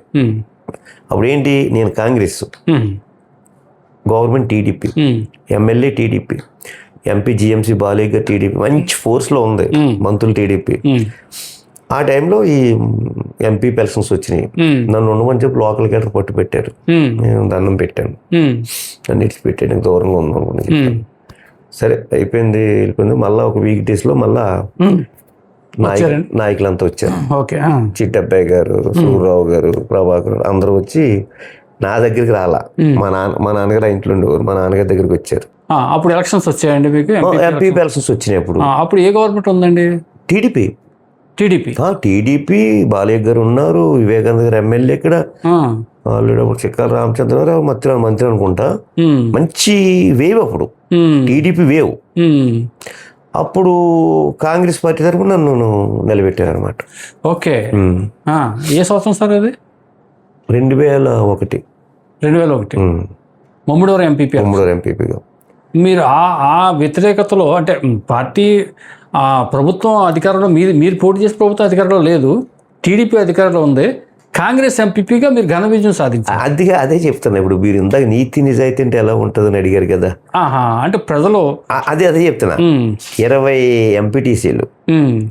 అప్పుడు ఏంటి, నేను Congress, government TDP, MLA TDP, MP GMC Balayya గారు టీడీపీ, మంచి ఫోర్స్లో ఉంది, మంత్రులు టీడీపీ. ఆ టైంలో ఈ ఎంపీ ఎలక్షన్స్ వచ్చినాయి, నన్ను ఉండమని చెప్పి లోకల్ క్యాడర్ పట్టు పెట్టారు. నేను దండం పెట్టాను, అన్నిటికి పెట్టాను, దూరంగా ఉన్నాను. సరే అయిపోయింది, వెళ్ళిపోయింది. మళ్ళీ ఒక వీక్ డేస్లో మళ్ళా నాయకులంతా వచ్చారు. చిట్టబ్బాయి గారు, సూర్యరావు గారు, ప్రభాకర్ అందరూ వచ్చి నా దగ్గరికి రాలా, మా నాన్నగారు ఇంట్లో ఉండేవారు, మా నాన్నగారి దగ్గరికి వచ్చారు. అప్పుడు ఎలక్షన్స్ వచ్చాయండి మీకు? ఎంపీ ఎలక్షన్స్ వచ్చినాయి. అప్పుడు ఏ గవర్నమెంట్ ఉందండి? టీడీపీ. బాలయ్య గారు ఉన్నారు, వివేకానంద గారు ఎమ్మెల్యే ఇక్కడ, ఆల్రెడీ చిక్కాల రామచంద్రరావు మంత్రి అనుకుంటా. మంచి వేవ్ అప్పుడు, టీడీపీ వేవ్. అప్పుడు కాంగ్రెస్ పార్టీ తరఫున నన్ను నిలబెట్టారు అనమాట. ఓకే, ఏ సంవత్సరం సార్ అది? 2001. మమ్ముడవరం ఎంపీపీ. ముమ్మడూరు ఎంపీపీగా. మీరు ఆ వ్యతిరేకతలో అంటే పార్టీ ప్రభుత్వం అధికారంలో మీరు పోటీ చేసే ప్రభుత్వం అధికారంలో లేదు, టీడీపీ అధికారంలో ఉంది, కాంగ్రెస్ ఎంపీపీగా మీరు ఘన విజయం సాధించారు. అదే చెప్తున్నా. ఇప్పుడు మీరు ఇందాక నీతి నిజాయితీ అంటే ఎలా ఉంటుందని అడిగారు కదా. అంటే ప్రజలు అదే చెప్తున్నా. 20 ఎంపీటీసీలు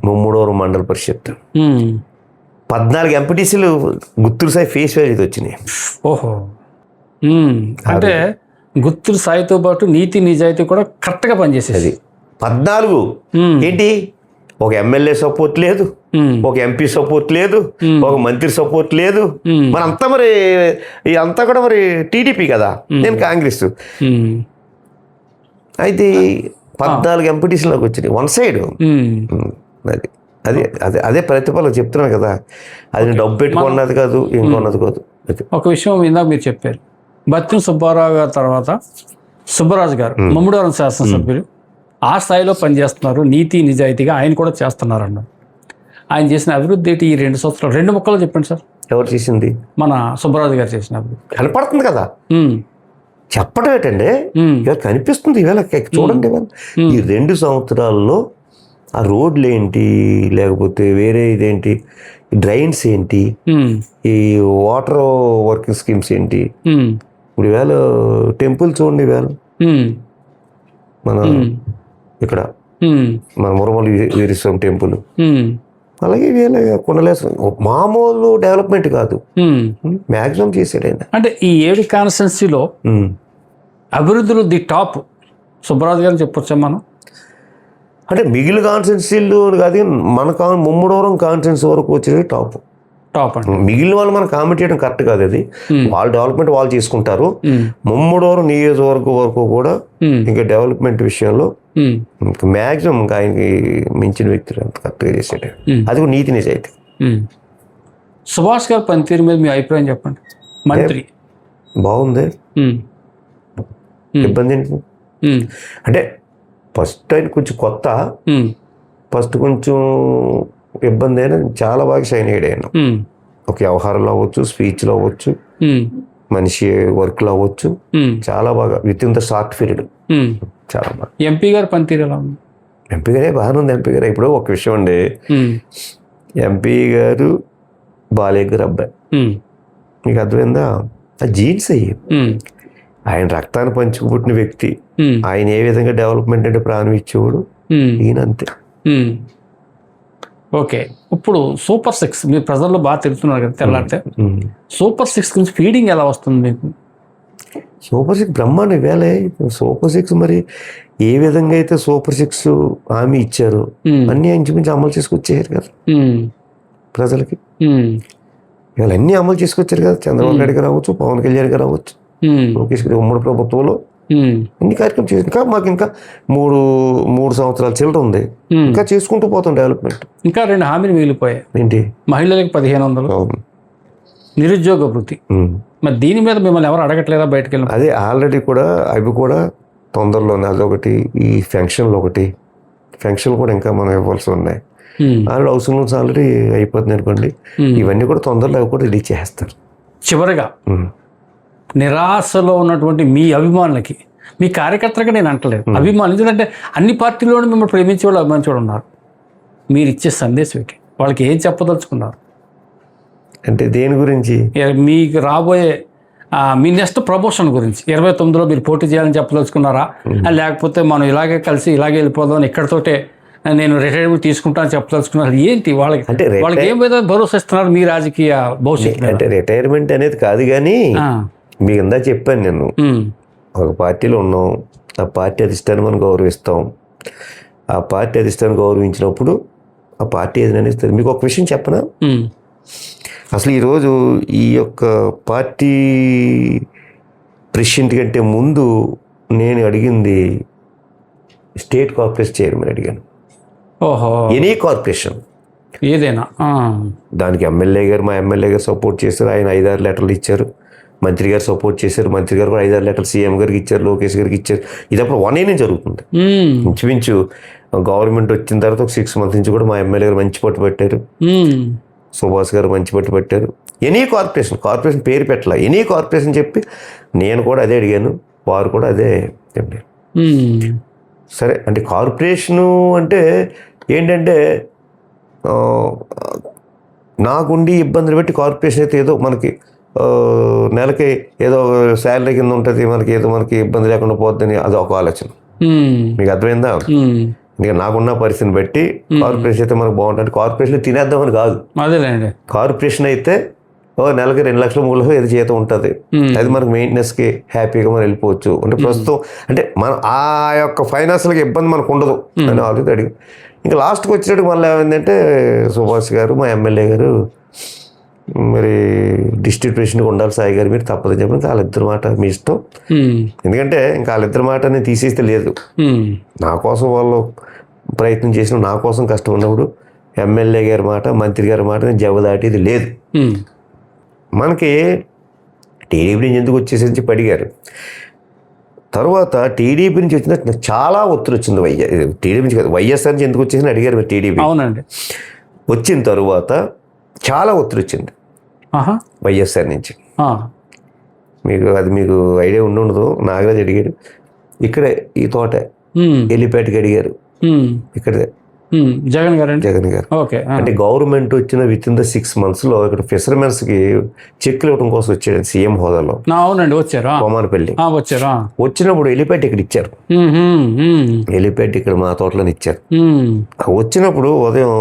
ముమ్మడూరు మండల పరిషత్, 14 ఎంపీటీసీలు గుత్తూరు సాయి ఫేస్ వాల్యూ వచ్చినాయి. ఓహో. అంటే గుత్తూరు సాయితో పాటు నీతి నిజాయితీ కూడా కరెక్ట్గా పనిచేసేది. 14 ఏంటి, ఒక ఎమ్మెల్యే సపోర్ట్ లేదు, ఒక ఎంపీ సపోర్ట్ లేదు, ఒక మంత్రి సపోర్ట్ లేదు. మనంతా మరి అంతా కూడా మరి టీడీపీ కదా, నేను కాంగ్రెస్. అయితే 14 ఎంపీటీసీలోకి వచ్చినాయి వన్ సైడ్. అది అదే అదే అదే ప్రతిఫలం చెప్తున్నాను కదా. అది డబ్బు పెట్టుకున్నది కాదు, ఇంకొన్నది కాదు. ఒక విషయం ఇందాక మీరు చెప్పారు, బత్తిన సుబ్బారావు గారి తర్వాత సుబ్బరాజు గారు మమ్ముడవరం శాసనసభ్యులు ఆ స్థాయిలో పనిచేస్తున్నారు, నీతి నిజాయితీగా ఆయన కూడా చేస్తున్నారు అన్నారు. ఆయన చేసిన అభివృద్ధి ఏంటి ఈ 2 సంవత్సరాలు? 2 ముక్కలు చెప్పండి సార్. ఎవరు చేసింది? మన సుబ్బరాజు గారు చేసిన అభివృద్ధి కనపడుతుంది కదా. చెప్పడం ఏంటండి, ఇవాళ కనిపిస్తుంది. ఇవాళ చూడండి, ఇవాళ ఈ 2 సంవత్సరాల్లో ఆ రోడ్లు ఏంటి, లేకపోతే వేరే ఇదేంటి, డ్రైన్స్ ఏంటి, ఈ వాటర్ వర్కింగ్ స్కీమ్స్ ఏంటి. ఇప్పుడు ఈవేళ టెంపుల్ చూడండి, ఈవేళ మన ఇక్కడ మన మురమల వీరేశ్వరం టెంపుల్, అలాగే వీళ్ళ కొనలేసం మామూలు డెవలప్మెంట్ కాదు, మ్యాక్సిమం చేశాడు ఆయన. అంటే ఈ 7 కాన్స్టిట్యున్సీలో అభివృద్ధిలో ది టాప్ సుబ్బరాజు గారిని చెప్పొచ్చా మనం? అంటే మిగిలిన కాన్స్టిట్యున్సీలు కాదు, మన ముమ్మడవరం కాన్స్టిట్యున్సీ వరకు వచ్చేది టాప్. అంటే మిగిలిన వాళ్ళు మనం కామెంట్ చేయడం కరెక్ట్ కాదు. అది వాళ్ళ డెవలప్మెంట్ వాళ్ళు చేసుకుంటారు. ముమ్మడవరం నియోజకవర్గం వరకు కూడా ఇంకా డెవలప్మెంట్ విషయంలో మ్యాక్సిమం ఇంకా ఆయనకి మించిన వ్యక్తులు అంత కరెక్ట్గా చేసాడు. అది కూడా నీతి నిజాయితీ. సుభాష్ గారి పనితీరు మీద మీ అభిప్రాయం చెప్పండి. మంత్రి బాగుంది, ఇబ్బంది ఏంటి అంటే ఫస్ట్ ఆయన కొంచెం కొత్త, ఫస్ట్ కొంచెం ఇబ్బంది అయినా చాలా బాగా షైన్ అయ్యాడు ఆయన. ఒక వ్యవహారంలో అవ్వచ్చు, స్పీచ్లో అవ్వచ్చు, మనిషి వర్క్లో అవ్వచ్చు, చాలా బాగా with in the short period చాలా బాగా. ఎంపీ గారు పనితీరు ఎలా ఉంది? ఎంపీ గారే బాగానే ఉంది. ఎంపీ గారు ఇప్పుడు ఒక విషయం అండి, ఎంపీ గారు బాలయ్య గారు అబ్బాయి, మీకు అర్థమైందా? ఆ జీన్స్ అయ్యి ఆయన రక్తాన్ని పంచుకు పుట్టిన వ్యక్తి. ఆయన ఏ విధంగా డెవలప్మెంట్ అంటే ప్రాణం ఇచ్చేవాడు, ఈయన అంతే. ఓకే, ఇప్పుడు సూపర్ 6 మీరు ప్రజల్లో బాగా తెలుస్తున్నారు కదా, తెల్లారితే సూపర్ 6 గురించి ఫీడింగ్ ఎలా వస్తుంది మీకు? సూపర్ 6 బ్రహ్మాండం. వేళ సూపర్ 6 మరి ఏ విధంగా అయితే సూపర్ 6 హామీ ఇచ్చారు అన్ని ఇంచుమించు అమలు చేసుకొచ్చారు కదా ప్రజలకి. ఇవాళ అన్ని అమలు చేసుకొచ్చారు కదా. చంద్రబాబు నాయుడు గారు అవ్వచ్చు, పవన్ కళ్యాణ్ గారు అవ్వచ్చు, లోకేష్ గారి ఉమ్మడి ప్రభుత్వంలో ఇన్ని కార్యక్రమం చేసి ఇంకా మాకు ఇంకా మూడు సంవత్సరాల చిల్లర ఉంది, ఇంకా చేసుకుంటూ పోతాం డెవలప్మెంట్. ఇంకా 2 హామీలు మిగిలిపోయాయి. ఏంటి? మహిళలకు 1500, నిరుద్యోగ వృత్తి. మరి దీని మీద మిమ్మల్ని ఎవరు అడగట్లేదా బయటకు వెళ్ళి? అదే ఆల్రెడీ కూడా అవి కూడా తొందరలోనే, అదొకటి. ఈ ఫెన్షన్లు ఒకటి, ఫెన్షన్ కూడా ఇంకా మనం ఇవ్వాల్సి ఉన్నాయి. ఆల్రెడీ హౌస్ లోన్స్ ఆల్రెడీ అయిపోతుంది అనుకోండి. ఇవన్నీ కూడా తొందరలో అవి కూడా రిలీజ్ చేస్తారు. చివరిగా నిరాశలో ఉన్నటువంటి మీ అభిమానులకి, మీ కార్యకర్తలుగా నేను అంటలేదు, అభిమానులు, ఎందుకంటే అన్ని పార్టీల్లోనూ మిమ్మల్ని ప్రేమించే వాళ్ళు, అభిమానించే వాళ్ళు ఉన్నారు. మీరు ఇచ్చే సందేశం ఏంటి? వాళ్ళకి ఏం చెప్పదలుచుకున్నారు? అంటే దేని గురించి? మీకు రాబోయే మీ నెక్స్ట్ ప్రమోషన్ గురించి 29లో మీరు పోటీ చేయాలని చెప్పదలుచుకున్నారా, లేకపోతే మనం ఇలాగే కలిసి ఇలాగే వెళ్ళిపోదాం, ఇక్కడతోటే నేను రిటైర్మెంట్ తీసుకుంటాను చెప్పదలుచుకున్నారు? ఏంటి వాళ్ళకి? అంటే వాళ్ళకి ఏం విధంగా భరోసా ఇస్తున్నారు మీ రాజకీయ భవిష్యత్తు? అంటే రిటైర్మెంట్ అనేది కాదు, కానీ మీకు ఇందా చెప్పాను నేను, ఒక పార్టీలో ఉన్నాం, ఆ పార్టీ అధిష్టాన్ని మనం గౌరవిస్తాం. ఆ పార్టీ అధిష్టాన్ని గౌరవించినప్పుడు ఆ పార్టీ ఏదైనా ఇస్తుంది. మీకు ఒక విషయం చెప్పనా, అసలు ఈరోజు ఈ యొక్క పార్టీ ప్రెసిడెంట్ కంటే ముందు నేను అడిగింది స్టేట్ కార్పొరేషన్ చైర్మన్ అడిగాను. ఓహో, ఎనీ కార్పొరేషన్ ఏదైనా. దానికి ఎమ్మెల్యే గారు, మా ఎమ్మెల్యే గారు సపోర్ట్ చేశారు. ఆయన 5-6 లెటర్లు ఇచ్చారు. మంత్రి గారు సపోర్ట్ చేశారు. మంత్రి గారు కూడా 5-6 లెటర్లు సీఎం గారికి ఇచ్చారు, లోకేష్ గారికి ఇచ్చారు. ఇది అప్పుడు 1 year జరుగుతుంది. ఇంచుమించు గవర్నమెంట్ వచ్చిన తర్వాత ఒక 6 months నుంచి కూడా మా ఎమ్మెల్యే గారు మంచి పట్టు పెట్టారు, సుభాష్ గారు మంచి పట్టు పెట్టారు. ఎనీ కార్పొరేషన్ పేరు పెట్టాల, ఎనీ కార్పొరేషన్ చెప్పి నేను కూడా అదే అడిగాను, వారు కూడా అదే చెప్పారు. సరే అంటే కార్పొరేషను అంటే ఏంటంటే నాకుండి ఇబ్బందులు పెట్టి కార్పొరేషన్ అయితే ఏదో మనకి నెలకి ఏదో శాలరీ కింద ఉంటుంది, మనకి ఇబ్బంది లేకుండా పోద్దని అది ఒక ఆలోచన. మీకు అర్థమైందా? ఇంకా నాకున్న పరిస్థితిని బట్టి కార్పొరేషన్ అయితే మనకు బాగుంటుంది, కార్పొరేషన్ తినేద్దామని కాదు. కార్పొరేషన్ అయితే నెలకి 2 లక్షలు 3 లక్షలు ఏది జీతం ఉంటుంది, అది మనకు మెయింటెనెన్స్కి హ్యాపీగా మనం వెళ్ళిపోవచ్చు. అంటే ప్రస్తుతం అంటే మన ఆ యొక్క ఫైనాన్షియల్గా ఇబ్బంది మనకు ఉండదు అని ఆలోచన అడిగి. ఇంకా లాస్ట్కి వచ్చేటప్పుడు మళ్ళీ ఏమైందంటే సుభాష్ గారు మా ఎమ్మెల్యే గారు మరి డిస్ట్రిక్ట్ ప్రెసిడెంట్గా ఉండాలి సాయి గారు, మీరు తప్పదని చెప్పిన వాళ్ళిద్దరి మాట మీ ఇష్టం. ఎందుకంటే ఇంకా వాళ్ళిద్దరి మాట నేను తీసేస్తే లేదు, నా కోసం వాళ్ళు ప్రయత్నం చేసిన, నా కోసం కష్టం ఉన్నప్పుడు ఎమ్మెల్యే గారి మాట మంత్రి గారి మాట నేను జవ దాటేది లేదు. మనకి టీడీపీ నుంచి ఎందుకు వచ్చేసి చెప్పి అడిగారు. తర్వాత టీడీపీ నుంచి వచ్చిన నాకు చాలా ఒత్తిడి వచ్చింది. టీడీపీ నుంచి వైఎస్ఆర్ నుంచి ఎందుకు వచ్చేసి అడిగారు మీరు టీడీపీ. అవునండి. వచ్చిన తర్వాత చాలా ఒత్తిడి వచ్చింది వైఎస్ఆర్ నుంచి. మీకు ఐడియా ఉండదు. నాగరాజ్ అడిగాడు, ఇక్కడే ఈ తోట ఎలిపేటకి అడిగారు, ఇక్కడే జగన్ గారు. అంటే గవర్నమెంట్ వచ్చిన విత్ ఇన్ ద 6 months ఇక్కడ ఫిషర్మెన్స్ కి చెక్లు ఇవ్వడం కోసం వచ్చాడు సీఎం హోదాలో. అవునండి, వచ్చారు కోమానపల్లి వచ్చారు. వచ్చినప్పుడు ఎలిపేట ఇక్కడ ఇచ్చారు, ఎలిపేట ఇక్కడ మా తోటలో ఇచ్చారు. వచ్చినప్పుడు ఉదయం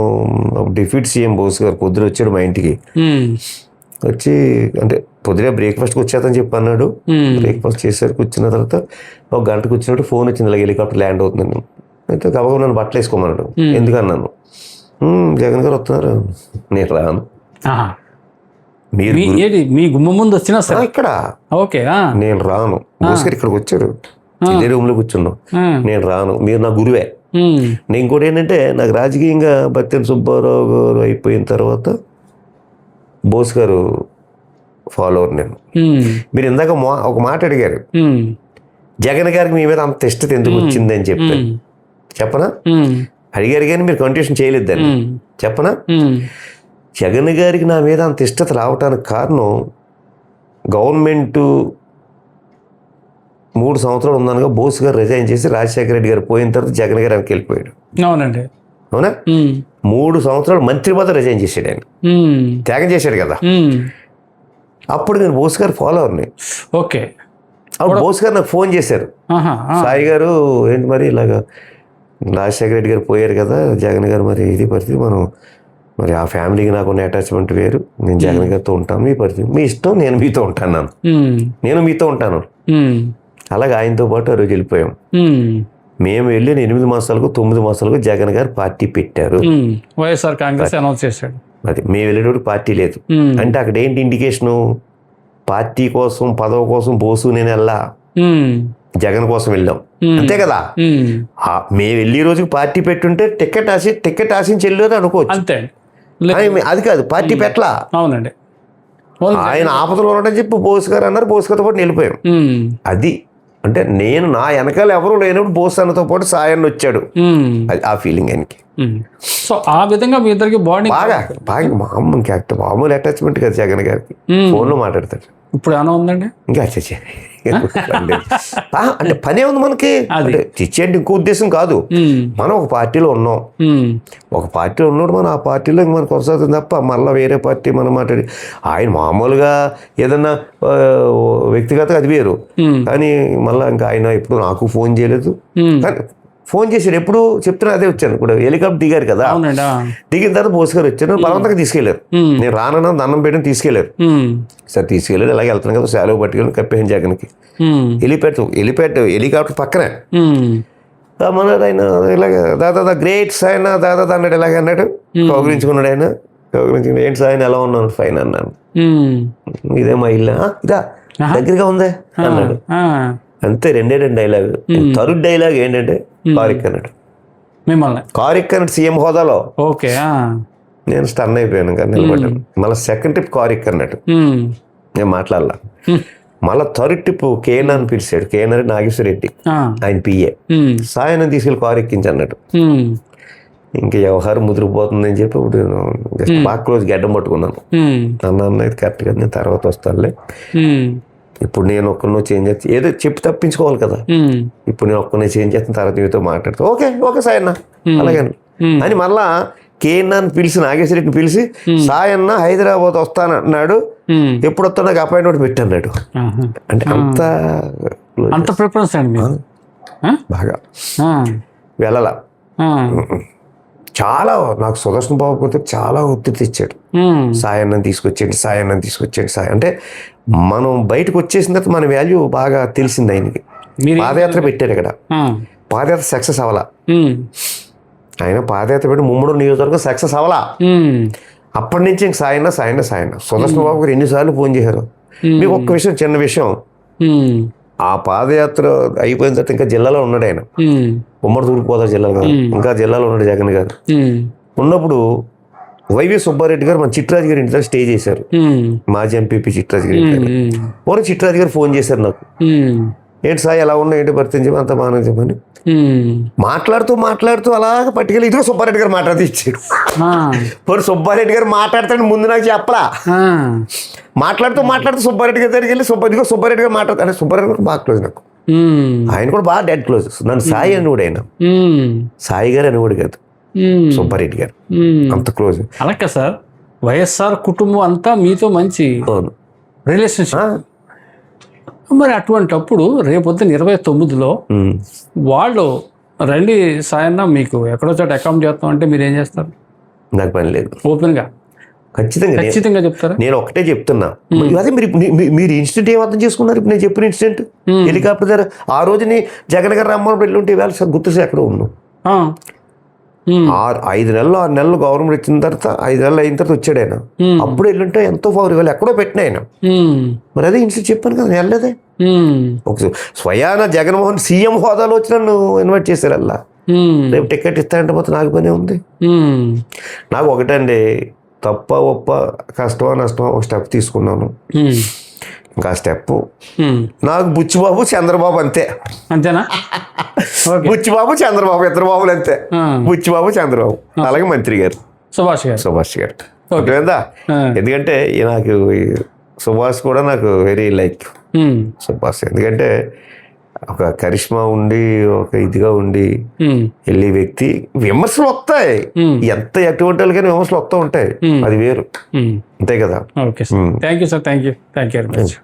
డిప్యూటీ సీఎం బోస్ గారు పొద్దున వచ్చాడు మా ఇంటికి. వచ్చి అంటే పొద్దునే బ్రేక్ఫాస్ట్కి వచ్చేదని చెప్పి అన్నాడు. బ్రేక్ఫాస్ట్ చేశారు. కూర్చున్న తర్వాత 1 గంటకు వచ్చినట్టు ఫోన్ వచ్చింది, ఇలా హెలికాప్టర్ ల్యాండ్ అవుతుంది. అయితే గబగబా నన్ను బట్టలు వేసుకోమన్నాడు. ఎందుకన్నాను, జగన్ గారు వస్తున్నారు, నేను రాను. మీరు మీ గుమ్మ ముందు వచ్చినా సరే ఇక్కడ నేను రాను. బోస్కర్ ఇక్కడికి వచ్చాడు, ఇదే రూమ్ లో కూర్చున్నాం, నేను రాను, మీరు నా గురువే. నేను ఇంకోటి ఏంటంటే నాకు రాజకీయంగా బత్తెన సుబ్బారావు గారు అయిపోయిన తర్వాత బోస్ గారు ఫాలోవర్ నేను. మీరు ఇందాక ఒక మాట అడిగారు, జగన్ గారికి మీ మీద అంత ఇష్టత ఎందుకు వచ్చింది అని చెప్పారు. చెప్పనా? అడిగారు కానీ మీరు కంటిన్యూషన్ చేయలేదు దాన్ని. చెప్పనా? జగన్ గారికి నా మీద అంత ఇష్టత రావటానికి కారణం గవర్నమెంట్ 3 సంవత్సరాలు ఉందనగా బోస్ గారు రిజైన్ చేసి రాజశేఖర రెడ్డి గారు పోయిన తర్వాత జగన్ గారు ఆయనకి వెళ్ళిపోయాడు. అవునండి, అవునా? 3 సంవత్సరాలు మంత్రి పదవి రిజైన్ చేశాడు, ఆయన త్యాగం చేశాడు కదా. అప్పుడు నేను బోస్ గారు ఫాలోవర్ని. అప్పుడు బోస్ గారు నాకు ఫోన్ చేశారు, సాయి గారు ఏంటి మరి ఇలాగా రాజశేఖర రెడ్డి గారు పోయారు కదా, జగన్ గారు మరి ఇది పరిస్థితి, మనం మరి ఆ ఫ్యామిలీకి నాకు ఉన్న అటాచ్మెంట్ వేరు, నేను జగన్ గారితో ఉంటాను, మీ పరిస్థితి మీ ఇష్టం, నేను మీతో ఉంటాను, నేను మీతో ఉంటాను. అలాగే ఆయనతో పాటు ఆ రోజు వెళ్ళిపోయాం. మేము వెళ్ళిన 8 మాసాలకు 9 మాసాలకు జగన్ గారు పార్టీ పెట్టారు, వైఎస్ఆర్ కాంగ్రెస్ అనౌన్స్ చేశాడు. అది మేము వెళ్ళేటప్పుడు పార్టీ లేదు. అంటే అక్కడ ఏంటి ఇండికేషను, పార్టీ కోసం పదవి కోసం బోసు నేను వెళ్ళా, జగన్ కోసం వెళ్ళాం, అంతే కదా. మేము వెళ్ళి రోజుకి పార్టీ పెట్టుంటే టికెట్ ఆశించి వెళ్ళారు అనుకోవచ్చు, అంతే. అది కాదు, పార్టీ పెట్టలా. అవునండి, ఆయన ఆపదలో ఉన్నాడని చెప్పి బోస్ గారు అన్నారు, బోస్ గారితో పాటు వెళ్ళిపోయాం. అది అంటే నేను నా వెనకాల ఎవరు లేనప్పుడు బోస్ అన్నతో పాటు సాయన్న వచ్చాడు, అది ఆ ఫీలింగ్ ఆయనకి. సో ఆ విధంగా మీ ఇద్దరికి బాండింగ్ బాగా మామూలు అటాచ్మెంట్ కదా జగన్ గారికి. ఫోన్లో మాట్లాడతాడు. ఇప్పుడు ఏమైనా ఉందండి ఇంకా అంటే పనే ఉంది మనకి. చిచ్చేంటి ఇంకో ఉద్దేశం కాదు, మనం ఒక పార్టీలో ఉన్నాం, ఒక పార్టీలో ఉన్నాడు, మనం ఆ పార్టీలో మనం కొనసాగుతుంది తప్ప మళ్ళీ వేరే పార్టీ మనం మాట్లాడి. ఆయన మామూలుగా ఏదన్నా వ్యక్తిగతంగా అది వేరు, కానీ మళ్ళీ ఇంకా ఆయన ఇప్పుడు నాకు ఫోన్ చేయలేదు. ఫోన్ చేశాడు, ఎప్పుడు చెప్తున్నా అదే వచ్చాను. ఇప్పుడు హెలికాప్టర్ దిగారు కదా, దిగిన తర్వాత బోస్ గారు వచ్చాను, బలవంతంగా తీసుకెళ్లారు. నేను రానన్నా దండం పెట్టని తీసుకెళ్లారు. సరే తీసుకెళ్ళారు, అలాగే వెళ్తున్నాను కదా, సెలవు పట్టుకెళ్ళి కప్పేసాను జగన్కి. హెలికాప్టర్ పక్కనే అన్నాడు ఆయన, ఇలాగ దాదా గ్రేట్ సాయన దాదా అన్నాడు, ఇలాగ అన్నాడు, కౌగులించుకున్నాడు ఆయన. కౌగులించుకున్నాడు, ఏంటి సాయన ఎలా ఉన్నాను, ఫైన్ అన్నాను. ఇదే మా ఇల్లు, ఇదా దగ్గరగా ఉందే అన్నాడు. అంతే, 2 డైలాగ్. థర్డ్ డైలాగ్ ఏంటంటే కారు ఎక్కన్నాడు, మిమ్మల్ని కారు ఎక్కన్నాడు సీఎం హోదాలో. నేను స్టన్ అయిపోయాను కానీ నిలబడ్డాను. మళ్ళీ సెకండ్ ట్రిప్ కారు ఎక్కన్నాడు, నేను మాట్లాడలా. మళ్ళీ థర్డ్ ట్రిప్ కేఎన్ అని పిలిచాడు, కేఎన్ నాగేశ్వర రెడ్డి ఆయన పిఏ. సాయన తీసుకెళ్ళి కారు ఎక్కించి అన్నాడు. ఇంకా వ్యవహారం ముదిరిపోతుందని చెప్పి ఇప్పుడు నేను జస్ట్ బాగా క్లోజ్ గడ్డం పట్టుకున్నాను. అన్న ఇది కరెక్ట్ కదా, నేను తర్వాత వస్తానులే, ఇప్పుడు నేను ఒక్కరినో చేంజ్ చేస్తే ఏదో చెప్పి తప్పించుకోవాలి కదా, ఇప్పుడు నేను ఒక్కరినే చేంజ్ చేస్తాను, తర్వాత నీతో మాట్లాడుతా, ఓకే ఓకే సాయన్న అలాగే అని మళ్ళా కేఎన్ పిలిచి నాగేశ్వరరెడ్డిని పిలిచి సాయన్న హైదరాబాద్ వస్తానన్నాడు, ఎప్పుడు వస్తా నాకు అపాయింట్మెంట్ పెట్టన్నాడు. అంటే అంత ప్రిఫరెన్స్ అండి మీరు? బాగా వెళ్ళాల చాలా నాకు సుదర్శన్ బాబు పోతే చాలా ఒత్తిడి తెచ్చాడు. సాయన్నని తీసుకొచ్చేయండి, సాయన్నని తీసుకొచ్చేయండి, సాయం అంటే మనం బయటకు వచ్చేసిన తర్వాత మన వాల్యూ బాగా తెలిసింది ఆయనకి. పాదయాత్ర పెట్టారు ఇక్కడ, పాదయాత్ర సక్సెస్ అవ్వాలా, ఆయన పాదయాత్ర పెట్టి ముమ్మడి నియోజకవర్గం సక్సెస్ అవ్వాలా. అప్పటి నుంచి ఇంక సాయన్న సుదర్శన్ బాబు గారు ఎన్నిసార్లు ఫోన్ చేశారు. మీకు ఒక్క విషయం, చిన్న విషయం, ఆ పాదయాత్ర అయిపోయిన తర్వాత ఇంకా జిల్లాలో ఉన్నాడు ఆయన, ఉమ్మడి తూర్పుగోదావరి జిల్లాలో కాదు, ఇంకా జిల్లాలో ఉన్నాడు జగన్ గారు. ఉన్నప్పుడు వైవి సుబ్బారెడ్డి గారు మన చిట్రాజు గారి ఇంటి దగ్గర స్టే చేశారు, మాజీ ఎంపీపీ చిట్రాజు గారి ఇంటి దగ్గర. పోనీ చిట్రాజు గారు ఫోన్ చేశారు నాకు, ఏంటి సాయి ఎలా ఉన్నా, ఏంటి భర్తని చెప్పి అంత బాగా చెప్పని మాట్లాడుతూ అలాగ పట్టుకెళ్ళి ఇదిగో సుబ్బారెడ్డి గారు మాట్లాడుతూ ఇచ్చాడు. పోనీ సుబ్బారెడ్డి గారు మాట్లాడతాడు ముందు నాకు చెప్పలా, మాట్లాడుతూ సుబ్బారెడ్డి గారి దగ్గరికి వెళ్ళి ఇదిగో సుబ్బారెడ్డి గారు మాట్లాడతాడు. సుబ్బారెడ్డి గారు బాగా క్లోజ్ నాకు, ఆయన కూడా బాగా డెడ్ క్లోజ్. నన్ను సాయి అని కూడా, ఆయన సాయి గారు అని కూడా కాదు, సుబ్బారెడ్డి గారు అంత క్లోజ్. అలాగే సార్, వైఎస్ఆర్ కుటుంబం అంతా మీతో మంచి రిలేషన్షిప్. మరి అటువంటప్పుడు రేపొద్దున 29లో వాళ్ళు రండి సాయన్న మీకు ఎక్కడో చోట అకౌంట్ చేస్తాం అంటే మీరు ఏం చేస్తారు? నాకు పని లేదు, ఓపెన్గా ఖచ్చితంగా చెప్తారా? నేను ఒకటే చెప్తున్నా, అదే మీరు ఇన్సిడెంట్ ఏం అర్థం చేసుకున్నారు? ఇప్పుడు నేను చెప్పిన ఇన్సిడెంట్ హెలికాప్టర్ దగ్గర ఆ రోజుని జగన్ గారు రమ్మని వెళ్ళి వేళ గుర్తు ఎక్కడ ఉన్నాం. 5 నెలలు 6 నెలలు గవర్నమెంట్ ఇచ్చిన తర్వాత 5 నెలలు అయిన తర్వాత వచ్చాడు ఆయన. అప్పుడు వెళ్ళుంటే ఎంతో పవర్ ఇవ్వాలి, ఎక్కడో పెట్టిన ఆయన. మరి అదే ఇన్సిడెంట్ చెప్పాను కదా, వెళ్ళలేదే. ఒకసారి స్వయాన జగన్మోహన్ సీఎం హోదాలో వచ్చి నన్ను ఇన్వైట్ చేశారు. అలా రేపు టికెట్ ఇస్తానంటే మొత్తం నాకు పనే ఉంది. నాకు ఒకటండి, తప్ప ఒప్ప కష్టమా నష్టమా ఒక స్టెప్ తీసుకున్నాను. ఇంకా స్టెప్ నాకు బుచ్చిబాబు చంద్రబాబు అంతేనా? బుచ్చిబాబు చంద్రబాబు ఇద్దరు బాబులు అంతే, బుచ్చిబాబు చంద్రబాబు, అలాగే మంత్రి గారు సుభాష్ గారు. ఓకేదా? ఎందుకంటే నాకు సుభాష్ కూడా నాకు వెరీ లైక్ సుభాష్, ఎందుకంటే ఒక కరిష్మా ఉండి ఒక ఇదిగా ఉండి వెళ్ళే వ్యక్తి. విమర్శలు వస్తాయి, ఎంత ఎటువంటి వాళ్ళకైనా విమర్శలు వస్తూ ఉంటాయి, అది వేరు, అంతే కదా. Okay sir, thank you sir, thank you very much.